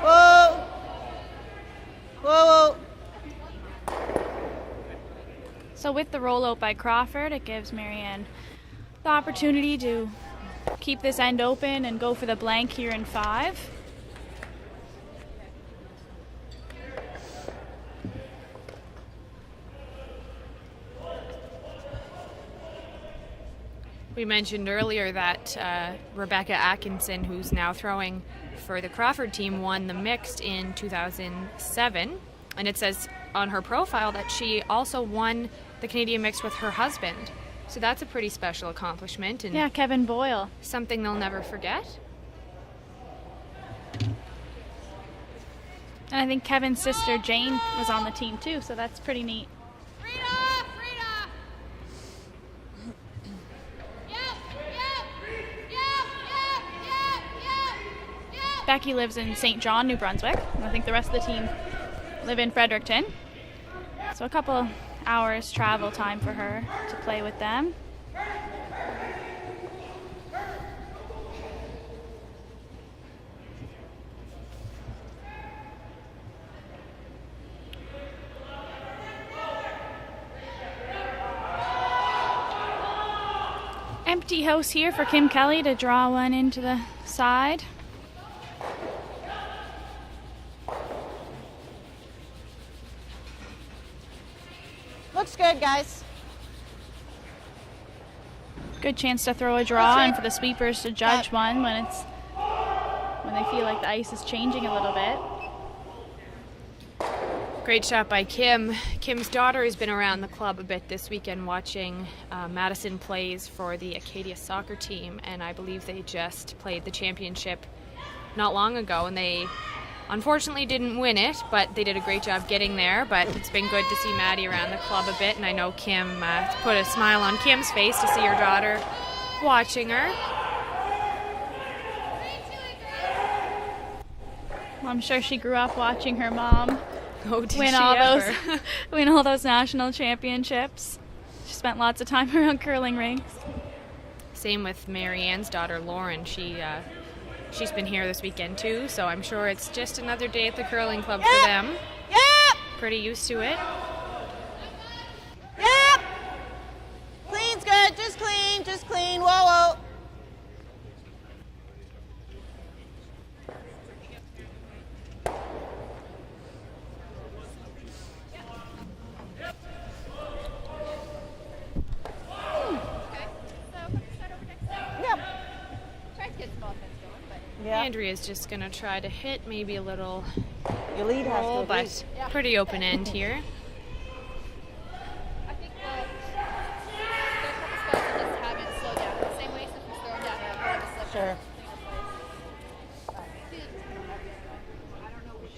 Whoa! Whoa! So with the rollout by Crawford, it gives Marianne the opportunity to keep this end open and go for the blank here in 5. We mentioned earlier that Rebecca Atkinson, who's now throwing for the Crawford team, won the mixed in 2007. And it says on her profile that she also won the Canadian mixed with her husband. So that's a pretty special accomplishment and Yeah, Kevin Boyle. something they'll never forget. And I think Kevin's sister Jane was on the team too, so that's pretty neat. Becky lives in St. John, New Brunswick, and I think the rest of the team live in Fredericton. So a couple hours travel time for her to play with them. Empty house here for Kim Kelly to draw one into the side. Looks good, guys. Good chance to throw a draw and for the sweepers to judge one when they feel like the ice is changing a little bit. Great shot by Kim. Kim's daughter has been around the club a bit this weekend watching Madison plays for the Acadia soccer team, and I believe they just played the championship not long ago, and they unfortunately didn't win it, but they did a great job getting there. But it's been good to see Maddie around the club a bit, and I know Kim put a smile on Kim's face to see her daughter watching her. Well, I'm sure she grew up watching her mom Oh, did win she all ever? win all those national championships. She spent lots of time around curling rinks. Same with Marianne's daughter, Lauren. She's been here this weekend too, so I'm sure it's just another day at the curling club for them. Yep! Pretty used to it. Yep! Clean's good. Just clean. Just clean. Whoa, whoa. Yep. Yeah. Andrea's just going to try to hit maybe a little Your lead has roll, to but pretty open end here. I think there are a couple spots that just haven't slowed down. The same way since we're slowing down, a bit of a slip. Sure. I don't know which.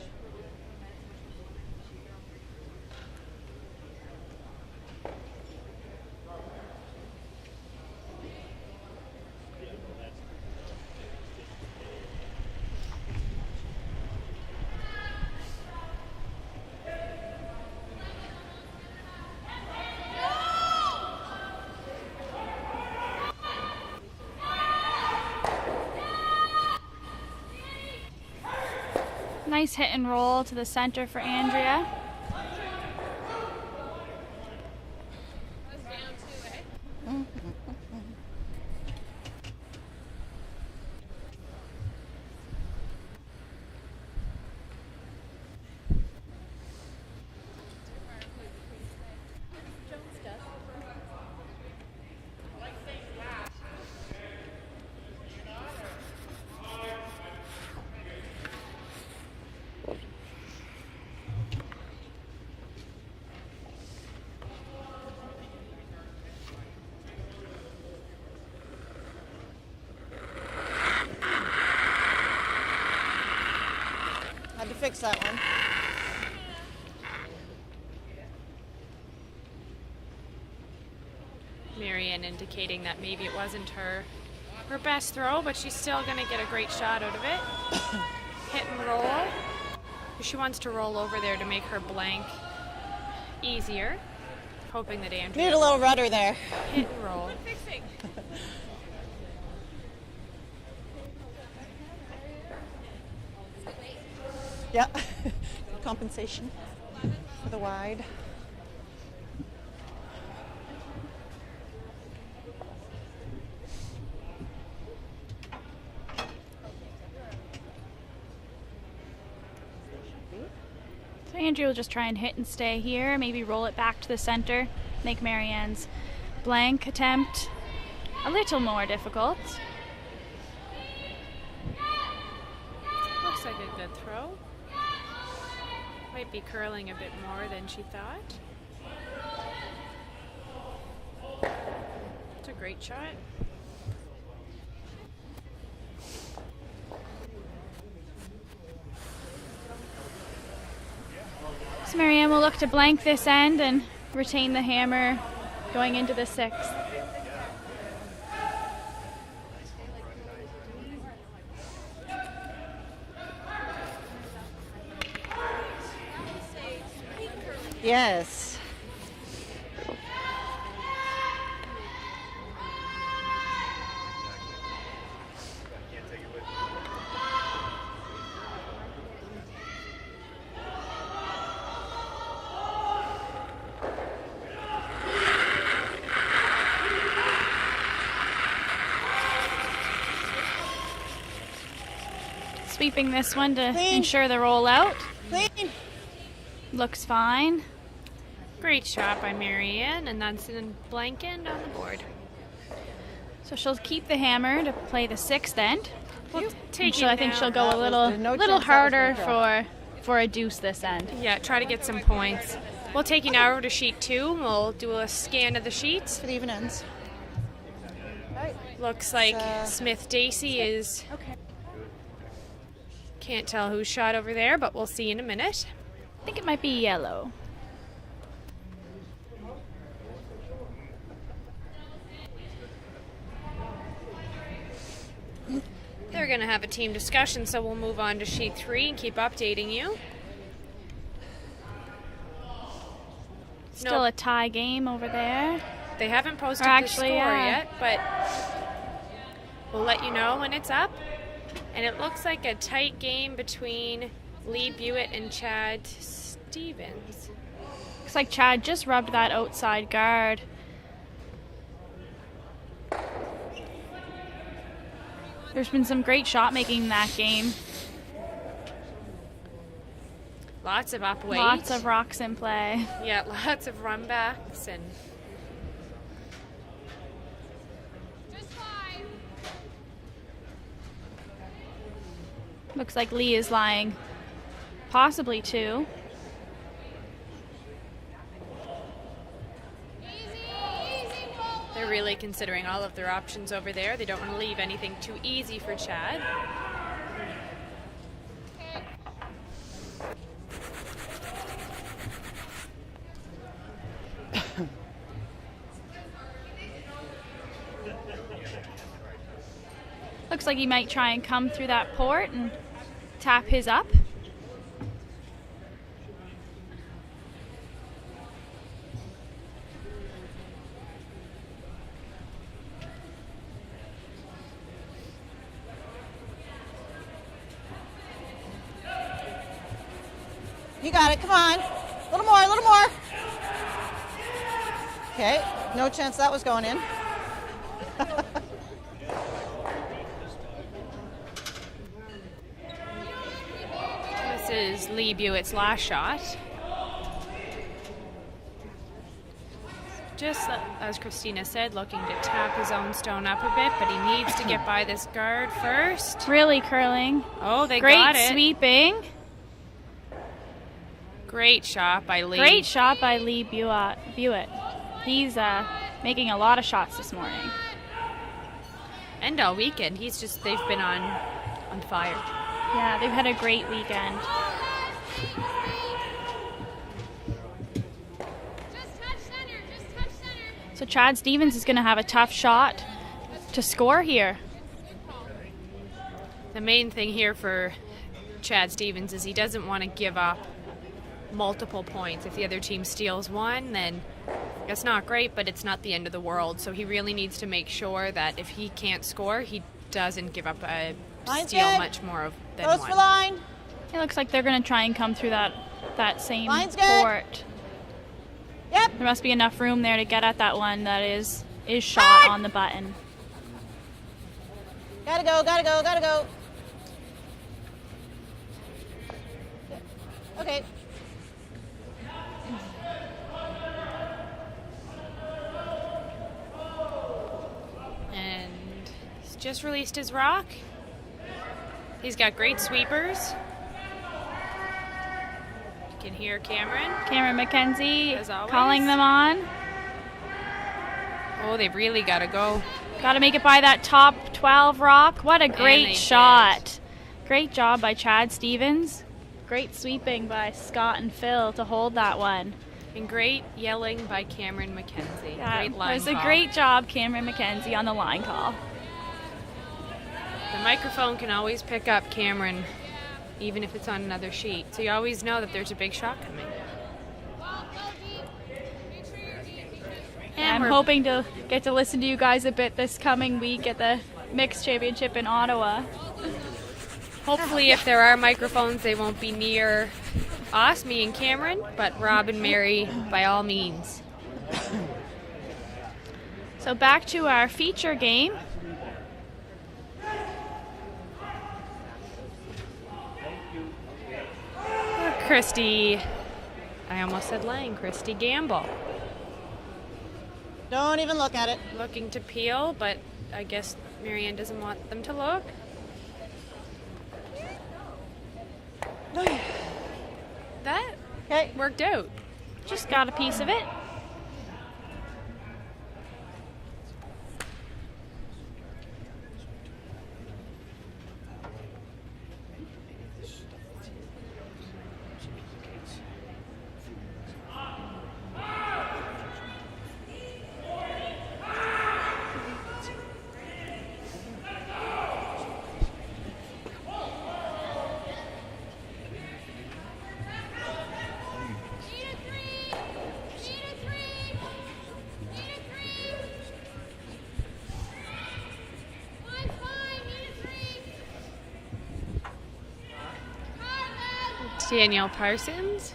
Nice hit and roll to the center for Andrea. Was down too, eh? fix that one. Marianne indicating that maybe it wasn't her best throw, but she's still going to get a great shot out of it. Hit and roll. She wants to roll over there to make her blank easier. Hoping that Andrea Need a little rudder there. hit and roll. Yeah. Compensation for the wide. So Andrea will just try and hit and stay here, maybe roll it back to the center, make Marianne's blank attempt a little more difficult. Looks like a good throw. Might be curling a bit more than she thought. It's a great shot. So Marianne will look to blank this end and retain the hammer going into the sixth. Yes. Sweeping this one to Clean. ensure the rollout. Clean. Looks fine. Great shot by Marianne, and that's in blank end on the board. So she'll keep the hammer to play the sixth end. We'll take And so it I think now. she'll go a little, no little chance that was harder gonna for a deuce this end. Yeah, try to get some points. We'll take you now over to sheet 2, and we'll do a scan of the sheets. For the even ends. Right. Looks like Smith Dacey is... Can't tell who shot over there, but we'll see in a minute. I think it might be yellow. They're going to have a team discussion, so we'll move on to sheet 3 and keep updating you. Still a tie game over there. They haven't posted Or the actually, score yeah. yet, but we'll let you know when it's up. And it looks like a tight game between Lee Buitt and Chad Stevens. Looks like Chad just rubbed that outside guard. There's been some great shot making in that game. Lots of up weight. Lots of rocks in play. Yeah, lots of run backs and Just 5. Looks like Lee is lying possibly 2. Easy, roll. they're really considering all of their options over there. They don't want to leave anything too easy for Chad. Looks like he might try and come through that port and tap his up. You got it. Come on. A little more, a little more. Okay. No chance that was going in. This is Lee Buitt's last shot. Just as Christina said, looking to tap his own stone up a bit, but he needs to get by this guard first. Really curling. Oh, they Great got it. sweeping. Great shot by Lee. Great shot by Lee Buitt. He's making a lot of shots this morning. And all weekend, they've been on fire. Yeah, they've had a great weekend. So Chad Stevens is going to have a tough shot to score here. The main thing here for Chad Stevens is he doesn't want to give up multiple points. If the other team steals one, then it's not great, but it's not the end of the world. So he really needs to make sure that if he can't score, he doesn't give up a steal much more than Goes one. for line. It looks like they're going to try and come through that same Line's good. court. Yep. There must be enough room there to get at that one that is shot on the button. Gotta go, gotta go, gotta go. Okay. And he's just released his rock. He's got great sweepers. You can hear Cameron. Cameron McKenzie As always. calling them on. Oh, they've really got to go. Got to make it by that top 12 rock. What a they great shot. Great job by Chad Stevens. Great sweeping by Scott and Phil to hold that one. And great yelling by Cameron McKenzie. Yeah, Great line it was a call. great job, Cameron McKenzie, on the line call. The microphone can always pick up Cameron, even if it's on another sheet. So you always know that there's a big shot coming. And I'm hoping to get to listen to you guys a bit this coming week at the Mixed Championship in Ottawa. Hopefully, if there are microphones, they won't be near us, me and Cameron, but Rob and Mary, by all means. So back to our feature game. Christy, I almost said Lang, Christy Gamble. Don't even look at it. Looking to peel, but I guess Marianne doesn't want them to look. That Okay. worked out. Just got a piece of it. Danielle Parsons.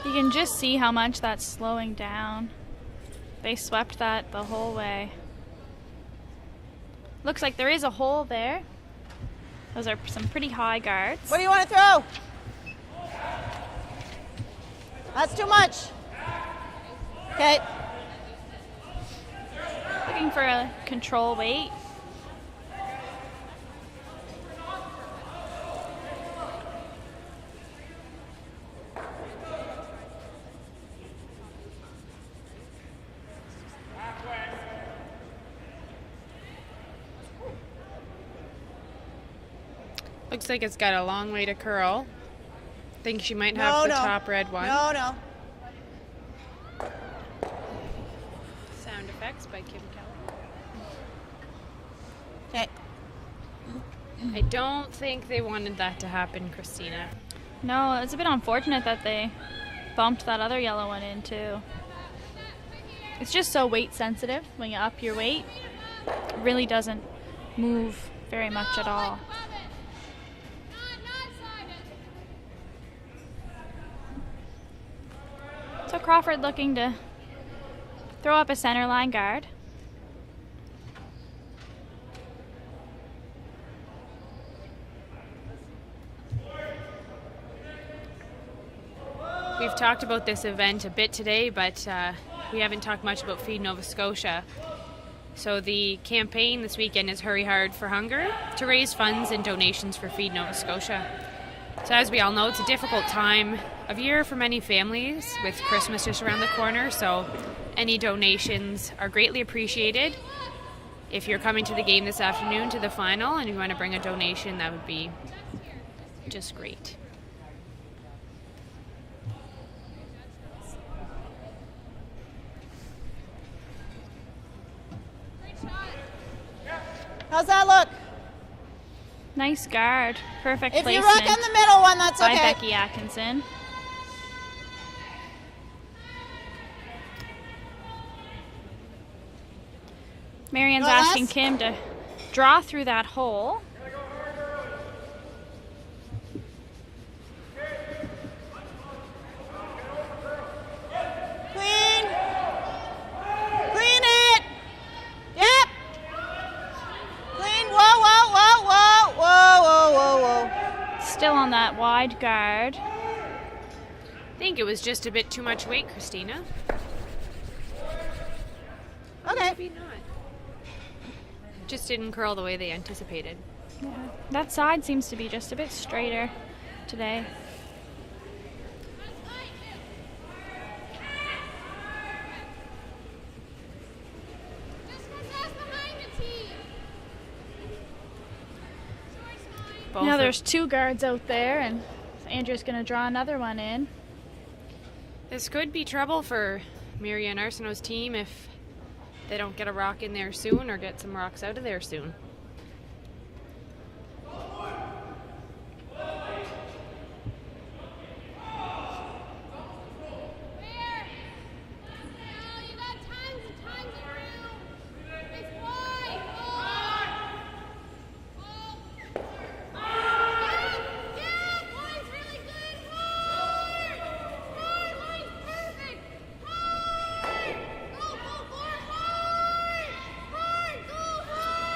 You can just see how much that's slowing down. They swept that the whole way. Looks like there is a hole there. Those are some pretty high guards. What do you want to throw? That's too much. Okay. Looking for a control weight. Looks like it's got a long way to curl. Think she might have the top red one. No. Sound effects by Kim Kelly. Okay. I don't think they wanted that to happen, Christina. No, it's a bit unfortunate that they bumped that other yellow one in too. It's just so weight sensitive. When you up your weight, it really doesn't move very much at all. So Crawford looking to throw up a center line guard. We've talked about this event a bit today, but we haven't talked much about Feed Nova Scotia. So the campaign this weekend is Hurry Hard for Hunger to raise funds and donations for Feed Nova Scotia. So as we all know, it's a difficult time of year for many families with Christmas just around the corner, so any donations are greatly appreciated. if you're coming to the game this afternoon to the final and you want to bring a donation, that would be just great. How's that look? Nice guard. Perfect If you placement rock on the middle one, that's by okay. Becky Atkinson. Marianne's Go, asking Les. Kim to draw through that hole. Clean. Clean it. Yep. Clean. Whoa, whoa, whoa, whoa, whoa, whoa, whoa, whoa. Still on that wide guard. I think it was just a bit too much weight, Christina. Okay. Maybe not. Just didn't curl the way they anticipated. Yeah. That side seems to be just a bit straighter today. Both Now of- there's two guards out there, and Andrea's going to draw another one in. This could be trouble for Marianne Arsenault's team if they don't get a rock in there soon or get some rocks out of there soon.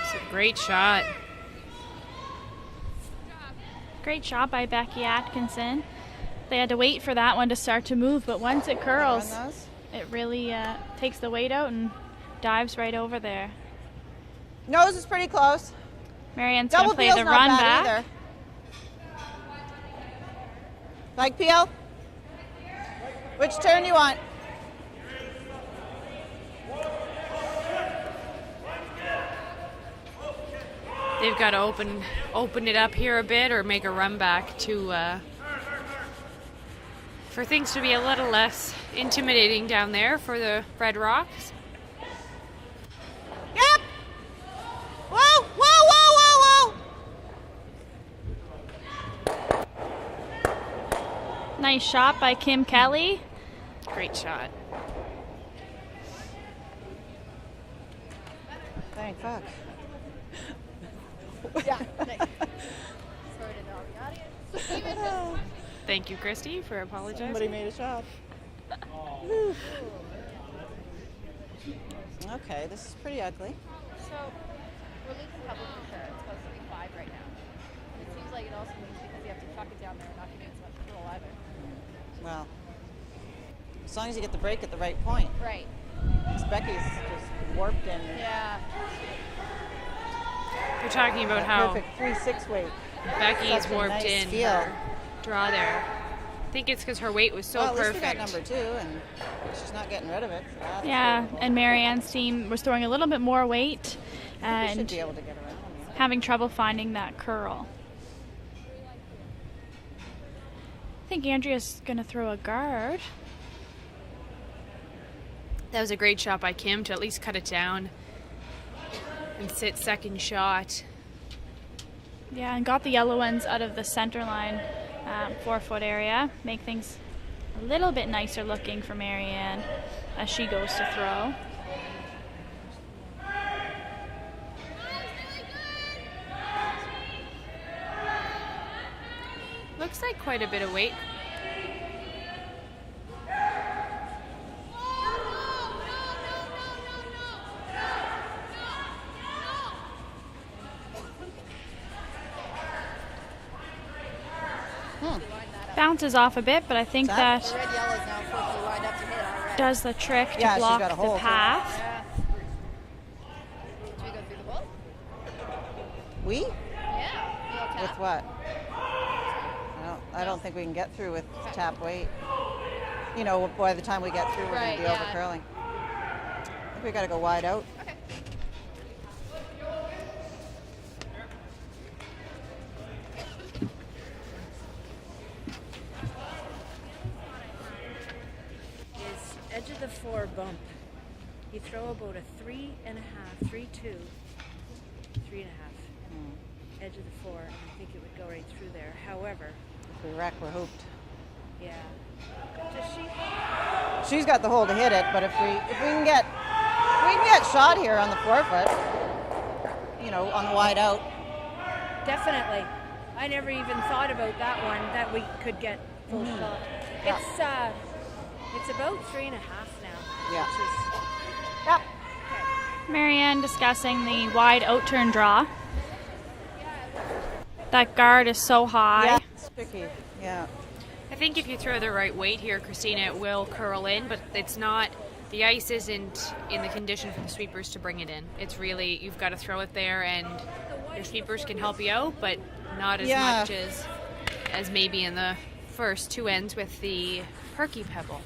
It's a great shot. Great shot by Becky Atkinson. They had to wait for that one to start to move, but once it curls, Run those. it really takes the weight out and dives right over there. Nose is pretty close. Marianne's going to Double play peel's the not run bad back. either. Like peel. Which turn you want? They've got to open it up here a bit or make a run back to for things to be a little less intimidating down there for the Red Rocks. Yep. Whoa, whoa, whoa, whoa, whoa. Nice shot by Kim Kelly. Great shot. Thank fuck. Thank you, Christy, for apologizing. Somebody made a shot. Okay, this is pretty ugly. So, we're losing couple for sure. It's supposed to be 5 right now. And it seems like it also means because you have to chuck it down there and not getting as much curl either. Well, as long as you get the break at the right point. Right. Because Becky's just warped in. Yeah. We're talking about That how perfect 3-6 weight. Becky's Such a warped nice in feel. her draw there. I think it's because her weight was so Well, at least perfect. we got number 2, and she's not getting rid of it. So that's Yeah, beautiful. and Marianne's team was throwing a little bit more weight We should and be able to get around. Yeah. having trouble finding that curl. I think Andrea's going to throw a guard. That was a great shot by Kim to at least cut it down and sit second shot. Yeah, and got the yellow ones out of the center line 4-foot area. Make things a little bit nicer looking for Marianne as she goes to throw. Looks like quite a bit of weight. Bounces off a bit, but I think That- that Red yellow's now perfectly lined up to hit already. does the trick to Yeah, she's block got a the hole, too. path. Yeah. Should we go through the bowl? We? Yeah. You'll tap. With what? I don't think we can get through with tap weight. You know, by the time we get through, we're Right, going to be yeah. over curling. I think we got to go wide out. Okay. edge of the 4 bump. You throw about a 3.5, 3.2, 3.5. Edge of the 4, and I think it would go right through there. However, If we wreck, we're hooped. yeah. Does she? She's got the hole to hit it, but if we can get shot here on the 4-foot, on the wide out. Definitely. I never even thought about that one, that we could get full shot. Yeah. It's about 3.5 now. Yeah. Which is, Yep. Marianne discussing the wide out turn draw. That guard is so high. Yeah, it's tricky. Yeah. I think if you throw the right weight here, Christina, it will curl in, but it's not. The ice isn't in the condition for the sweepers to bring it in. It's really, you've got to throw it there, and your sweepers can help you out, but not as much as maybe in the first 2 ends with the Perky Pebble.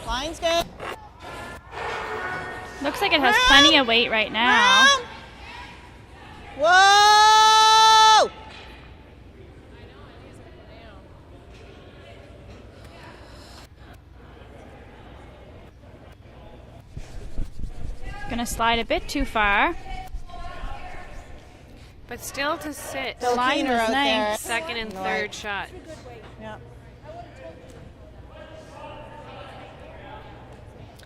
Line's good. Looks like it has plenty of weight right now. Whoa! Gonna slide a bit too far. But still to sit. The line keener was out there. nice. Second and third shot. Yeah.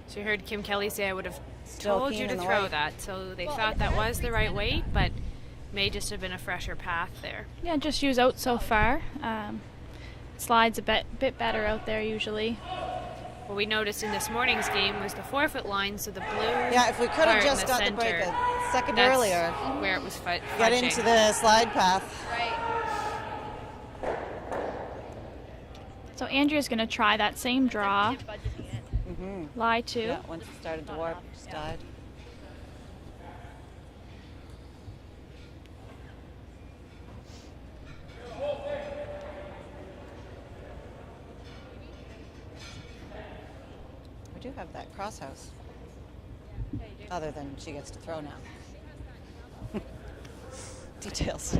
So you heard Kim Kelly say I would have Still told keen you to in the throw weight. that. So they thought that was the right weight, but may just have been a fresher path there. Yeah, just use out so far. Slides a bit better out there usually. What we noticed in this morning's game was the 4-foot line, so the blue. Yeah, if we could have part in just got the break center, a second that's earlier, where it was get fudging. into the slide path. So Andrea's gonna try that same draw. Lie to. Yeah, once it started to warp, just died. We do have that cross house. Other than she gets to throw now. Details.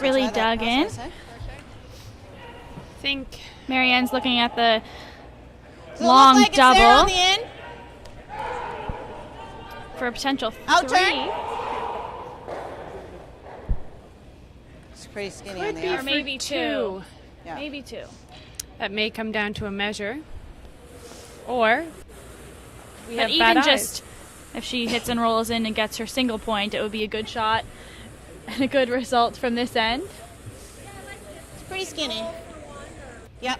Really Try that dug in. cross house, eh? I think Marianne's looking at the Does it long look like it's there on double the end? for a potential Out 3. turn. It's pretty skinny on could the be out. for maybe 2. Yeah. Maybe 2. that may come down to a measure. Or we But have even bad just eyes. if she hits and rolls in and gets her single point, it would be a good shot and a good result from this end. It's pretty skinny. Yep.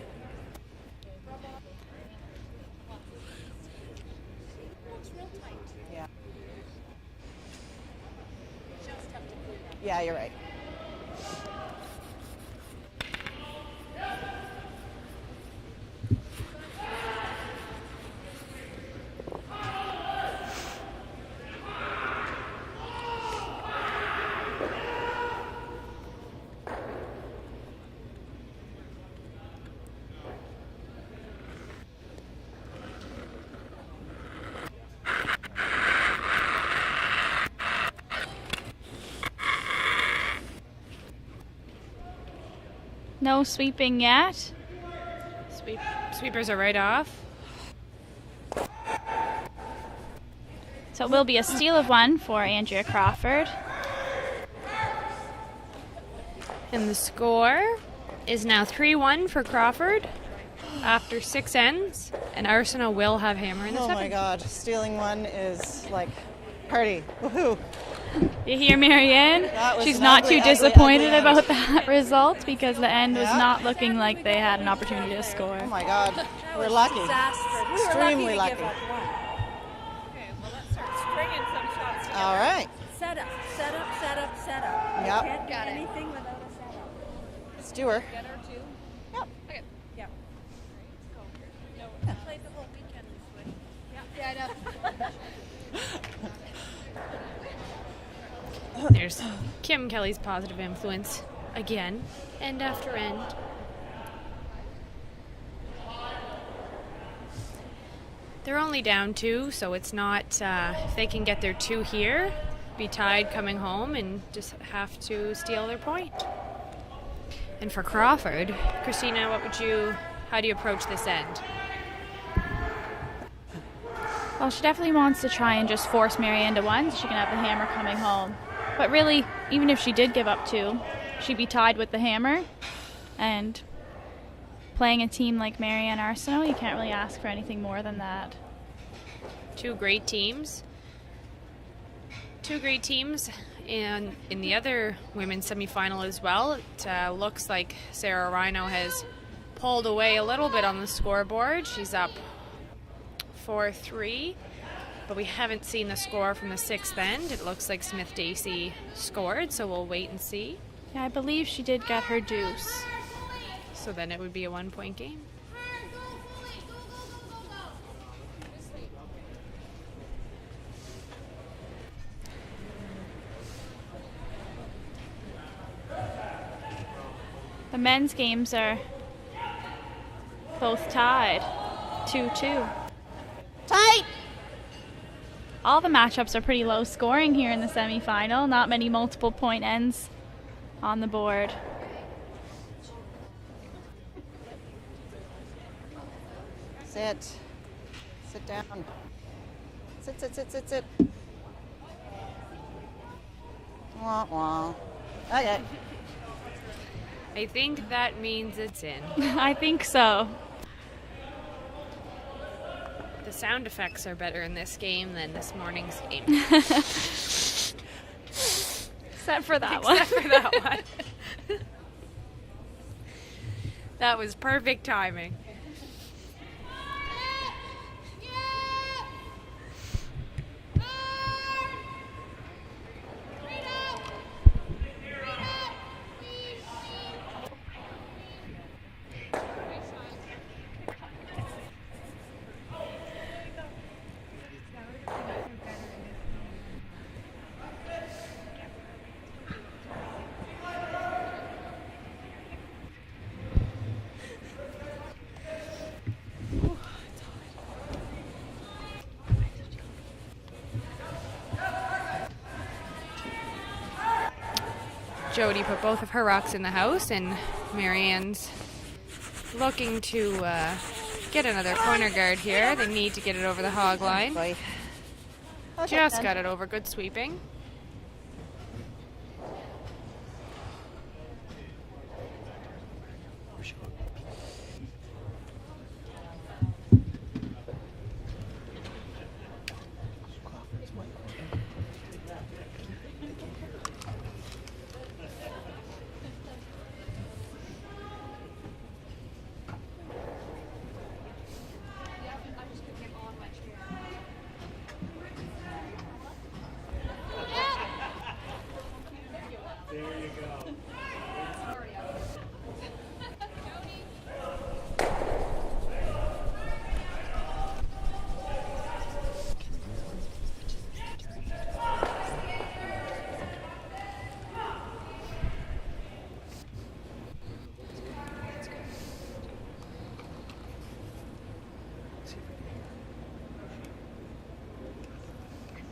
Yeah. Yeah, you're right. No sweeping yet. Sweepers are right off. So it will be a steal of 1 for Andrea Crawford. And the score is now 3-1 for Crawford after 6 ends. And Arsenal will have hammer in the Oh 7th. my God, stealing 1 is like party. Woohoo! You hear Marianne? That was She's an not ugly, too ugly, disappointed ugly about that result because the end was Yeah. not looking like they had an opportunity to score. Oh my God. That We're was lucky. disastrous. We were Extremely lucky to lucky. give up one. Okay, well, let's start stringing some shots together. All right. Set up, set up, set up, set up. Yep. You can't get anything without a setup. Stewer. Get her too? Yep. Okay. Yeah. No. Played the whole weekend this way. Yeah, I know. There's Kim Kelly's positive influence again, end after end. They're only down 2, so it's not, if they can get their 2 here, be tied coming home and just have to steal their point. And for Crawford, Christina, how do you approach this end? Well, she definitely wants to try and just force Marianne to 1 so she can have the hammer coming home. But really, even if she did give up 2, she'd be tied with the hammer. And playing a team like Marianne Arsenault, you can't really ask for anything more than that. 2 great teams. 2 great teams. And in the other women's semifinal as well, it looks like Sarah Rhino has pulled away a little bit on the scoreboard. She's up 4-3, but we haven't seen the score from the 6th end. It looks like Smith Dacey scored, so we'll wait and see. Yeah, I believe she did get her deuce. So then it would be a 1-point game. The men's games are both tied, 2-2. Tight. All the matchups are pretty low scoring here in the semifinal. Not many multiple point ends on the board. Sit. Sit down. Sit, sit, sit, sit, sit. Wah, wah. Okay. I think that means it's in. I think so. The sound effects are better in this game than this morning's game. Except for that one. Except for that one. That was perfect timing. Jody put both of her rocks in the house, and Marianne's looking to get another corner guard here. They need to get it over the hog line. Boy. Okay, Just then. got it over. Good sweeping.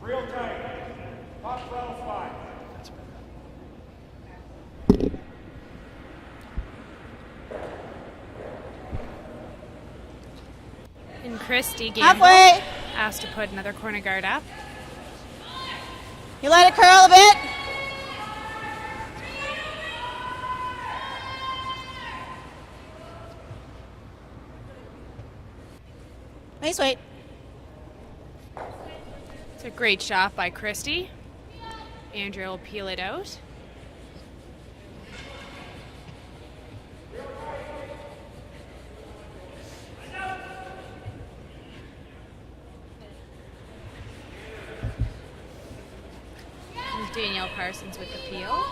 Real tight. Top 12 5. And Christy Gamble Halfway. asked to put another corner guard up. You let it curl a bit. Nice weight. It's a great shot by Christy. Andrea will peel it out. There's Danielle Parsons with the peel.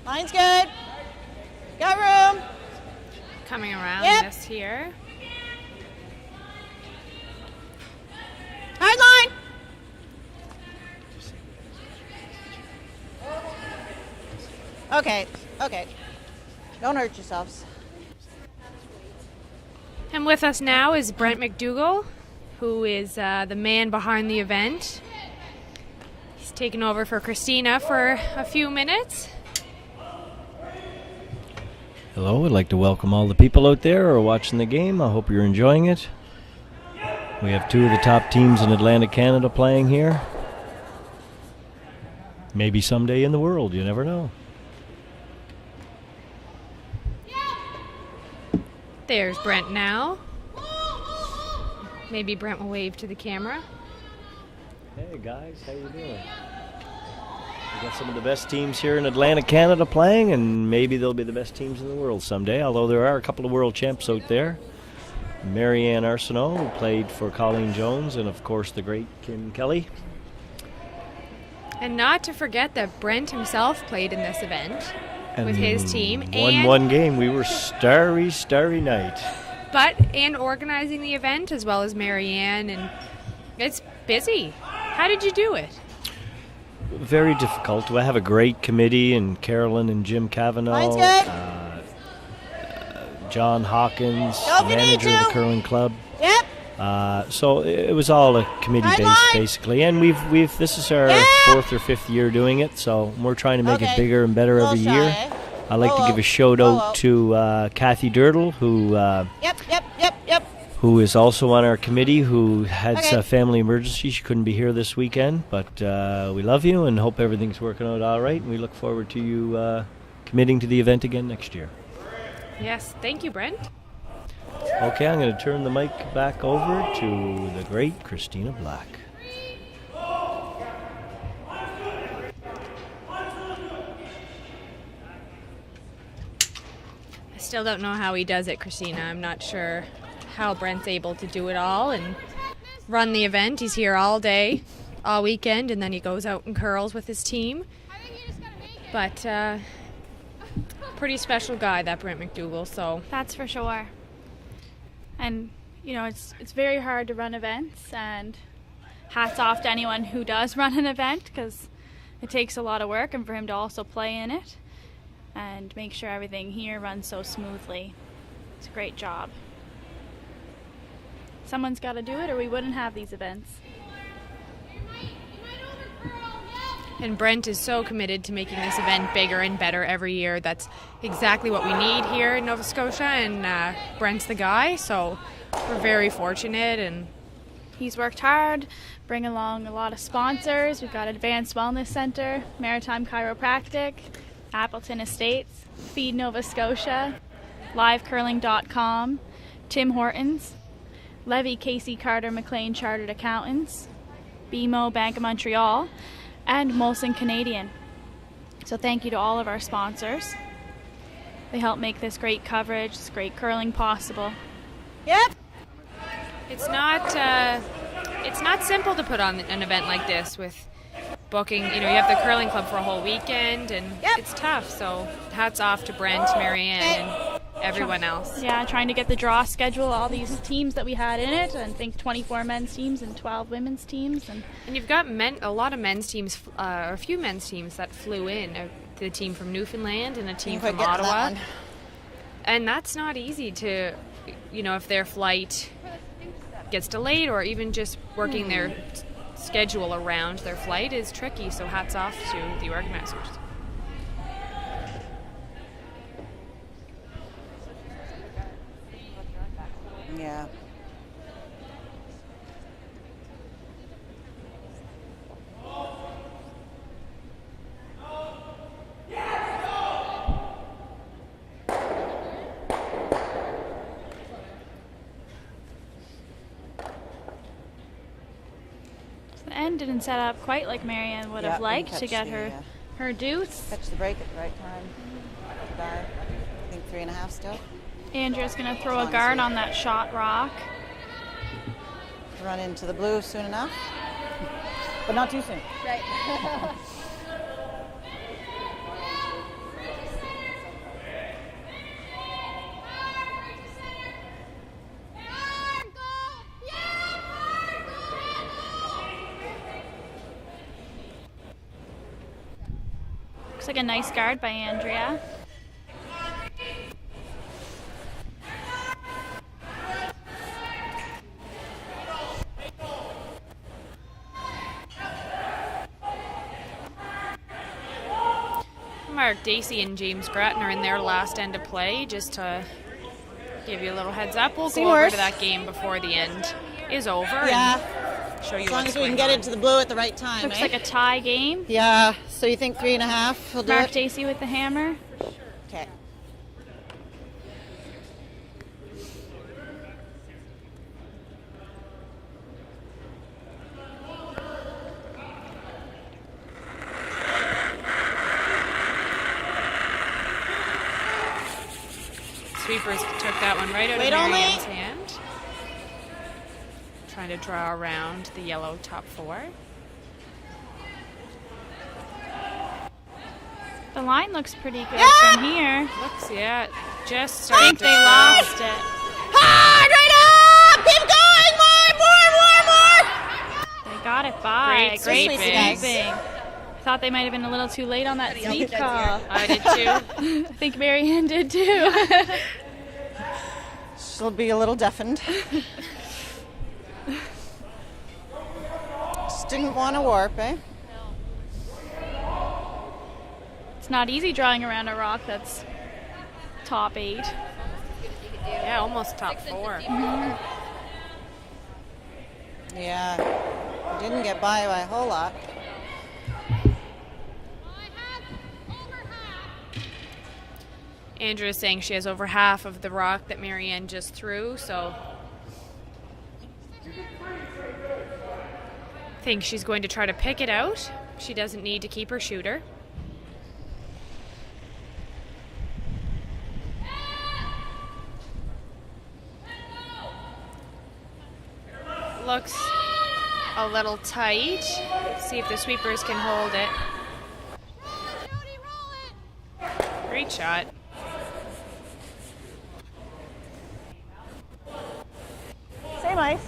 Line's good. Got room. Coming around this here. Hard line. Okay. Don't hurt yourselves. And with us now is Brent McDougall, who is the man behind the event. He's taken over for Christina for a few minutes. Hello, I'd like to welcome all the people out there who are watching the game. I hope you're enjoying it. We have two of the top teams in Atlantic Canada playing here. Maybe someday in the world, you never know. There's Brent now. Maybe Brent will wave to the camera. Hey guys, how you doing? We got some of the best teams here in Atlantic Canada playing, and maybe they'll be the best teams in the world someday, although there are a couple of world champs out there. Marianne Arsenault, who played for Colleen Jones, and of course the great Kim Kelly. And not to forget that Brent himself played in this event with his team. Won one game. We were starry night. And organizing the event as well as Marianne, and it's busy. How did you do it? Very difficult. I have a great committee, and Carolyn and Jim Cavanaugh, John Hawkins, the manager of the curling club. Yep. So it was all a committee based basically, and we've this is our fourth or fifth year doing it, so we're trying to make it bigger and better every year. I'd like to give a shout out to Kathy Dirtle, who who is also on our committee, who had a family emergency. She couldn't be here this weekend, but we love you and hope everything's working out all right, and we look forward to you committing to the event again next year. Yes, thank you, Brent. Okay, I'm going to turn the mic back over to the great Christina Black. I still don't know how he does it, Christina. I'm not sure how Brent's able to do it all and run the event. He's here all day, all weekend, and then he goes out and curls with his team. But pretty special guy, that Brent McDougall. So That's for sure. And, you know, it's very hard to run events, and hats off to anyone who does run an event, because it takes a lot of work, and for him to also play in it and make sure everything here runs so smoothly. It's a great job. Someone's got to do it, or we wouldn't have these events. And Brent is so committed to making this event bigger and better every year. That's exactly what we need here in Nova Scotia, and Brent's the guy, so we're very fortunate. And he's worked hard, bring along a lot of sponsors. We've got Advanced Wellness Center, Maritime Chiropractic, Appleton Estates, Feed Nova Scotia, livecurling.com, Tim Hortons, Levy Casey Carter McLean Chartered Accountants, BMO Bank of Montreal, and Molson Canadian. So thank you to all of our sponsors. They help make this great coverage, this great curling possible. Yep. it's not simple to put on an event like this with booking. You know, you have the curling club for a whole weekend, and it's tough. So hats off to Brent, Marianne, and everyone else. Yeah, trying to get the draw schedule, all these teams that we had in it, and I think 24 men's teams and 12 women's teams. And you've got a lot of men's teams, or a few men's teams that flew in. The team from Newfoundland and a team from Ottawa. And that's not easy to, if their flight gets delayed or even just working their schedule around their flight is tricky. So hats off to the organizers. Yeah. The end didn't set up quite like Marianne would have liked to get her deuce. Catch the break at the right time. Dive. I think 3.5 still. Andrea's going to throw a guard on that shot rock. Run into the blue soon enough, but not too soon. Right. Looks like a nice guard by Andrea. Mark Dacey and James Grattan are in their last end of play. Just to give you a little heads up, we'll go over to that game before the end is over. Yeah. And show you As long what's as we can going get on. into the blue at the right time. Looks like a tie game. Yeah. So you think 3.5 will do Mark it? Dacey with the hammer. Okay. Sweepers took that one right out Wait of only. Marianne's hand. Trying to draw around the yellow top 4. The line looks pretty good from here. Looks, yeah, just I starting think to they lost it. Hard right up! Keep going! More! They got it by. Great Great sweeping. sweeping. Thought they might have been a little too late on that sweep call. I did too. I think Marianne did too. She'll be a little deafened. Just didn't want to warp, eh? It's not easy drawing around a rock that's top 8. Yeah, almost top 4. Yeah. Didn't get by a whole lot. Andrea's saying she has over half of the rock that Marianne just threw, so I think she's going to try to pick it out. She doesn't need to keep her shooter. Looks a little tight. See if the sweepers can hold it. Great shot. Same ice.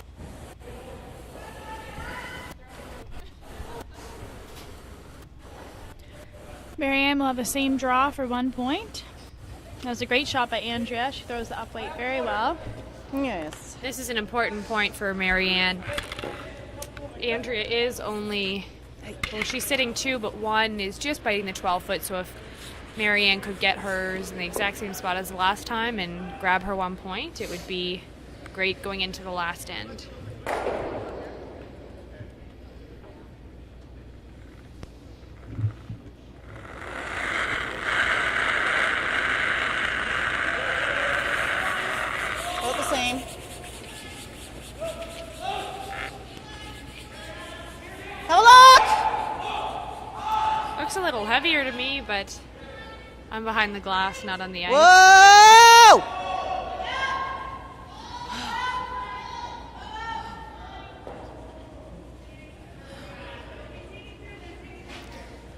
Marianne will have the same draw for 1 point. That was a great shot by Andrea. She throws the upweight very well. Yes. This is an important point for Marianne. Andrea is only, well, she's sitting 2, but 1 is just biting the 12-foot. So if Marianne could get hers in the exact same spot as the last time and grab her 1 point, it would be great going into the last end. Both the same. Have a look! Looks a little heavier to me, but I'm behind the glass, not on the ice. Whoa!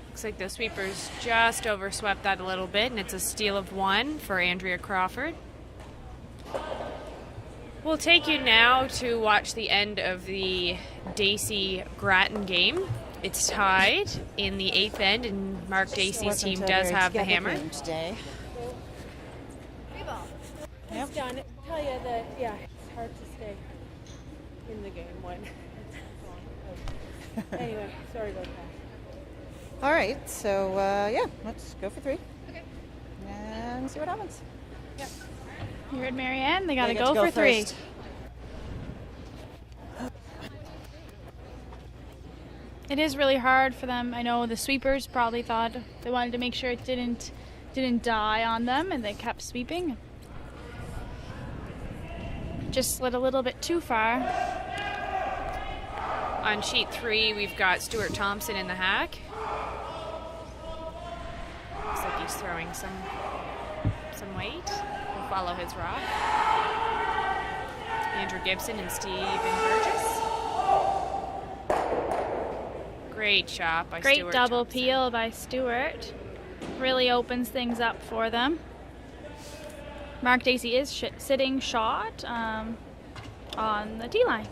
Looks like the sweepers just overswept that a little bit, and it's a steal of 1 for Andrea Crawford. We'll take you now to watch the end of the Dacey Grattan game. It's tied in the 8th end, and Mark Dacey's team does have the hammer. Today. Yep. It's done. I tell you that, yeah, it's hard to stay in the game when it's long. Anyway, sorry about that. All right, so yeah, let's go for 3. Okay. And see what happens. You heard Marianne. They got to They get go for 3. first. It is really hard for them. I know the sweepers probably thought they wanted to make sure it didn't die on them, and they kept sweeping. Just slid a little bit too far. On sheet 3, we've got Stuart Thompson in the hack. Looks like he's throwing some weight. We'll follow his rock. Andrew Gibson and Stephen Burgess. Great shot by Great Stuart double Thompson. peel by Stewart. Really opens things up for them. Mark Dacey is sitting shot on the tee line.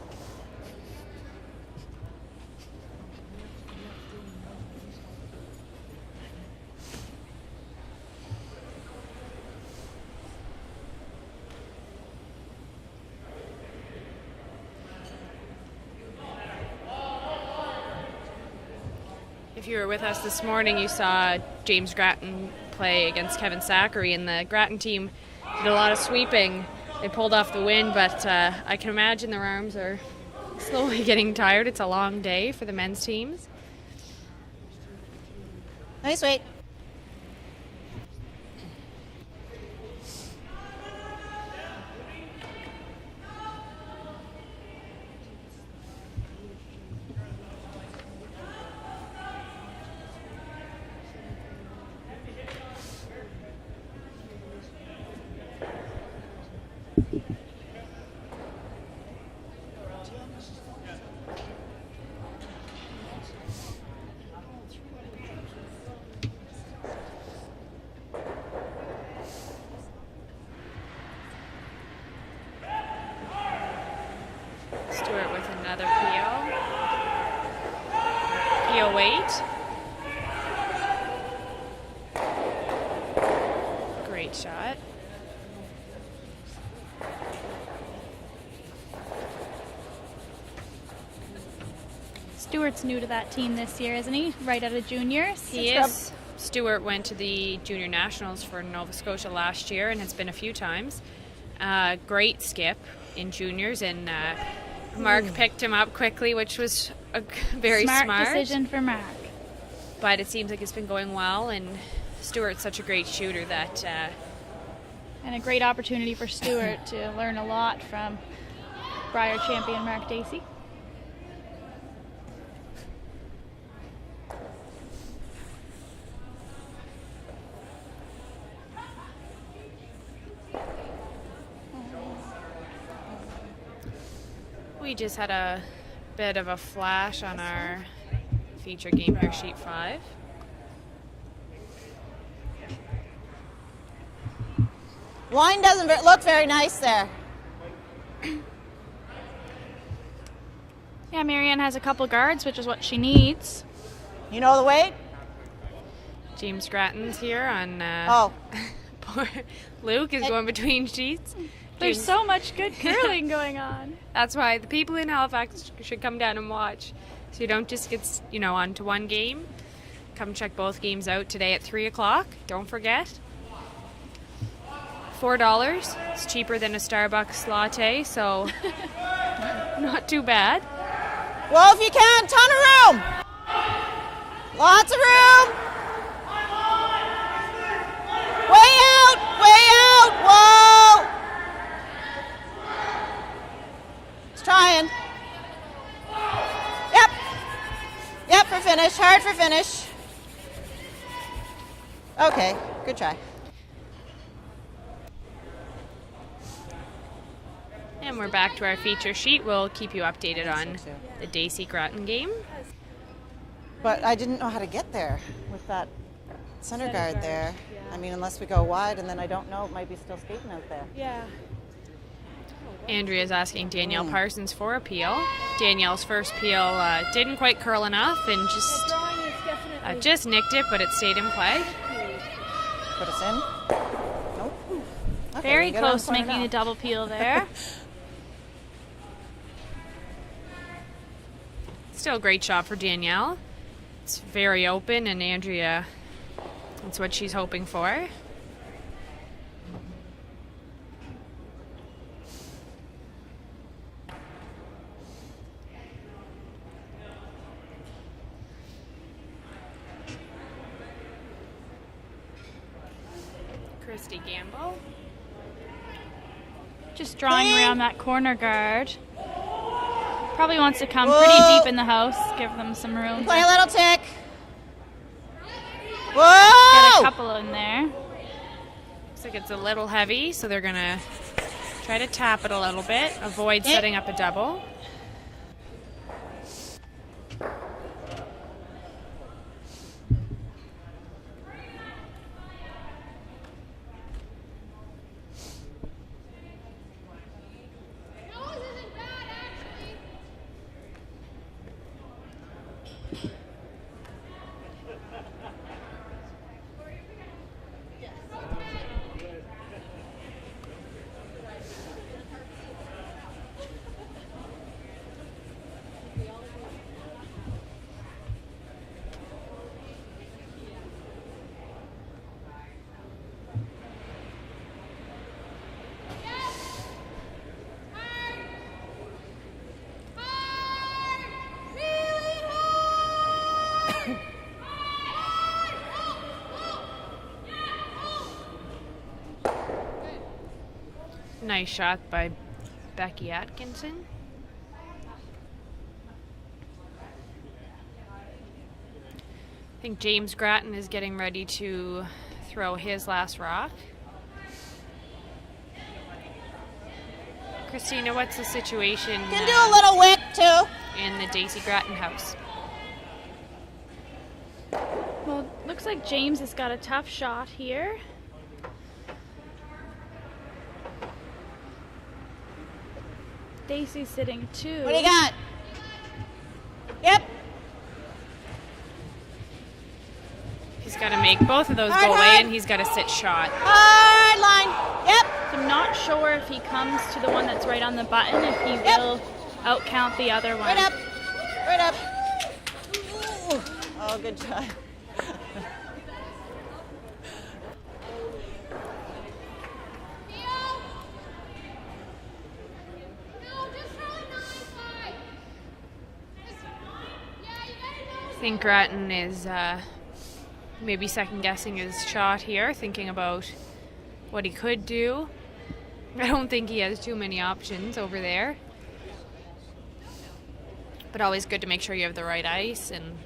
If you were with us this morning, you saw James Grattan play against Kevin Zachary, and the Grattan team did a lot of sweeping. They pulled off the win, but I can imagine their arms are slowly getting tired. It's a long day for the men's teams. Nice weight. Stewart with another PO. PO weight. Great shot. Stewart's new to that team this year, isn't he? Right out of juniors. He is. Stewart went to the Junior Nationals for Nova Scotia last year and has been a few times. Great skip in juniors, and Mark picked him up quickly, which was a very smart decision for Mark. But it seems like it's been going well, and Stewart's such a great shooter that... and a great opportunity for Stewart to learn a lot from Brier champion Mark Dacey. We just had a bit of a flash on our feature game here, sheet 5. Line doesn't look very nice there. Yeah, Marianne has a couple guards, which is what she needs. You know the weight? James Grattan's here on... Oh. Poor Luke is going between sheets. There's so much good curling going on. That's why the people in Halifax should come down and watch. So you don't just get, onto one game. Come check both games out today at 3 o'clock. Don't forget. $4. It's cheaper than a Starbucks latte, so not too bad. Well, if you can, ton of room. Lots of room. Way out, way out. Whoa. It's trying. Yep, for finish. Hard for finish. Okay, good try. And we're back to our feature sheet. We'll keep you updated on the Dacey Grattan game. But I didn't know how to get there with that center guard there. Yeah. I mean, unless we go wide, and then I don't know, it might be still skating out there. Yeah. Andrea's asking Danielle Parsons for a peel. Danielle's first peel didn't quite curl enough and just nicked it, but it stayed in play. Put us in. Nope. Very Get it on close to corner making now. the double peel there. Still a great shot for Danielle. It's very open, and Andrea, that's what she's hoping for. Christy Gamble. Just drawing around that corner guard. Probably wants to come pretty deep in the house, give them some room. Play a little tick. Get a Whoa! couple in there. Looks like it's a little heavy, so they're gonna try to tap it a little bit, avoid setting up a double. Nice shot by Becky Atkinson. I think James Grattan is getting ready to throw his last rock. Christina, what's the situation Can do a little wick too. in the Daisy Grattan house? Well, looks like James has got a tough shot here. Daisy's sitting 2. What do you got? Yep. He's got to make both of those Hard, go away, hard. and he's got to sit shot. Hard line. Yep. I'm not sure if he comes to the one that's right on the button, if he will outcount the other one. Right up. Right up. Ooh. Oh, good shot. I think Grattan is maybe second guessing his shot here, thinking about what he could do. I don't think he has too many options over there. But always good to make sure you have the right ice. And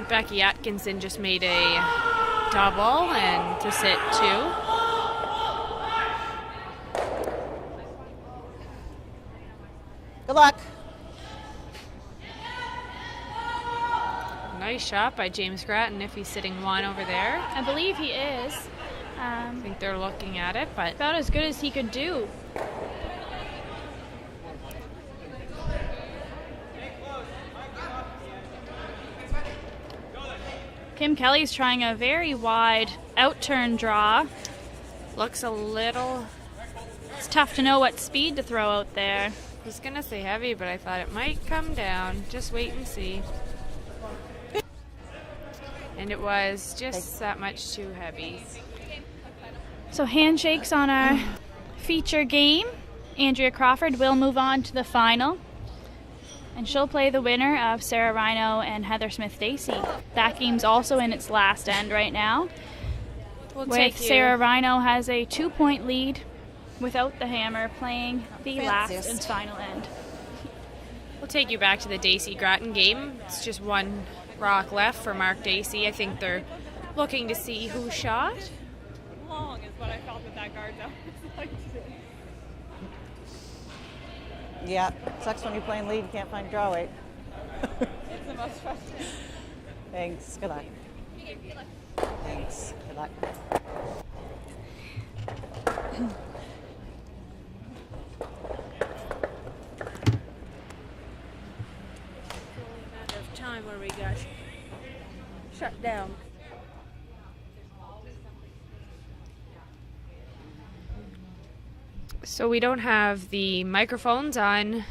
Becky Atkinson just made a double and to sit 2. Good luck. Nice shot by James Grattan if he's sitting 1 over there. I believe he is. I think they're looking at it, but About as good as he could do. Kim Kelly's trying a very wide out-turn draw. looks a little, It's tough to know what speed to throw out there. I was going to say heavy, but I thought it might come down. Just wait and see. And it was just that much too heavy. So handshakes on our feature game. Andrea Crawford will move on to the final. And she'll play the winner of Sarah Rhino and Heather Smith-Dacey. That game's also in its last end right now. We'll With take you. Sarah Rhino has a 2-point lead without the hammer, playing the last Fanciest. and final end. We'll take you back to the Dacey Grattan game. It's just 1 rock left for Mark Dacey. I think they're looking to see who shot. Long is what I felt with that guard, though. It's like, Yeah. Sucks when you're playing lead, you can't find draw weight. it's the most frustrating. Thanks. Good luck. Thanks. Good luck. Matter of time where we got shut down. So we don't have the microphones on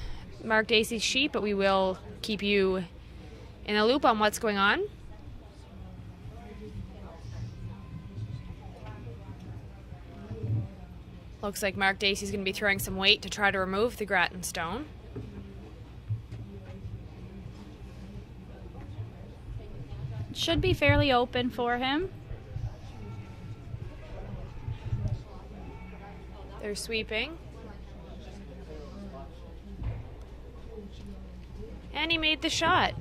Mark Dacey's sheet, but we will keep you in a loop on what's going on. Looks like Mark Dacey's going to be throwing some weight to try to remove the Grattan stone. Should be fairly open for him. They're sweeping. And he made the shot.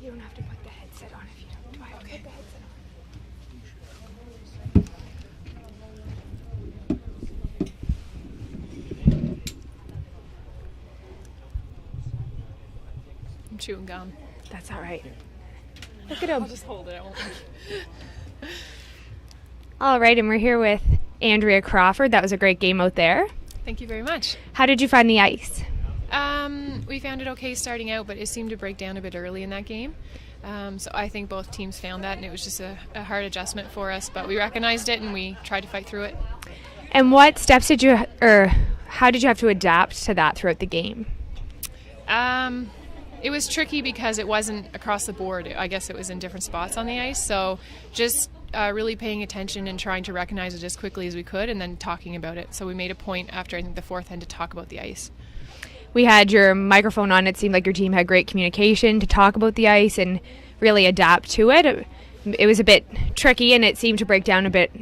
You don't have to put the headset on if you don't. Do I have to put the headset on? I'm chewing gum. That's all right. Look at him. I'll just hold it. I won't. All right, and we're here with Andrea Crawford. That was a great game out there. Thank you very much. How did you find the ice? We found it okay starting out, but it seemed to break down a bit early in that game. So I think both teams found that, and it was just a hard adjustment for us. But we recognized it, and we tried to fight through it. And what steps did you, or how did you have to adapt to that throughout the game? It was tricky because it wasn't across the board. I guess it was in different spots on the ice. So just really paying attention and trying to recognize it as quickly as we could, and then talking about it. So we made a point after, I think, the fourth end to talk about the ice. We had your microphone on. It seemed like your team had great communication to talk about the ice and really adapt to it. It was a bit tricky, and it seemed to break down a bit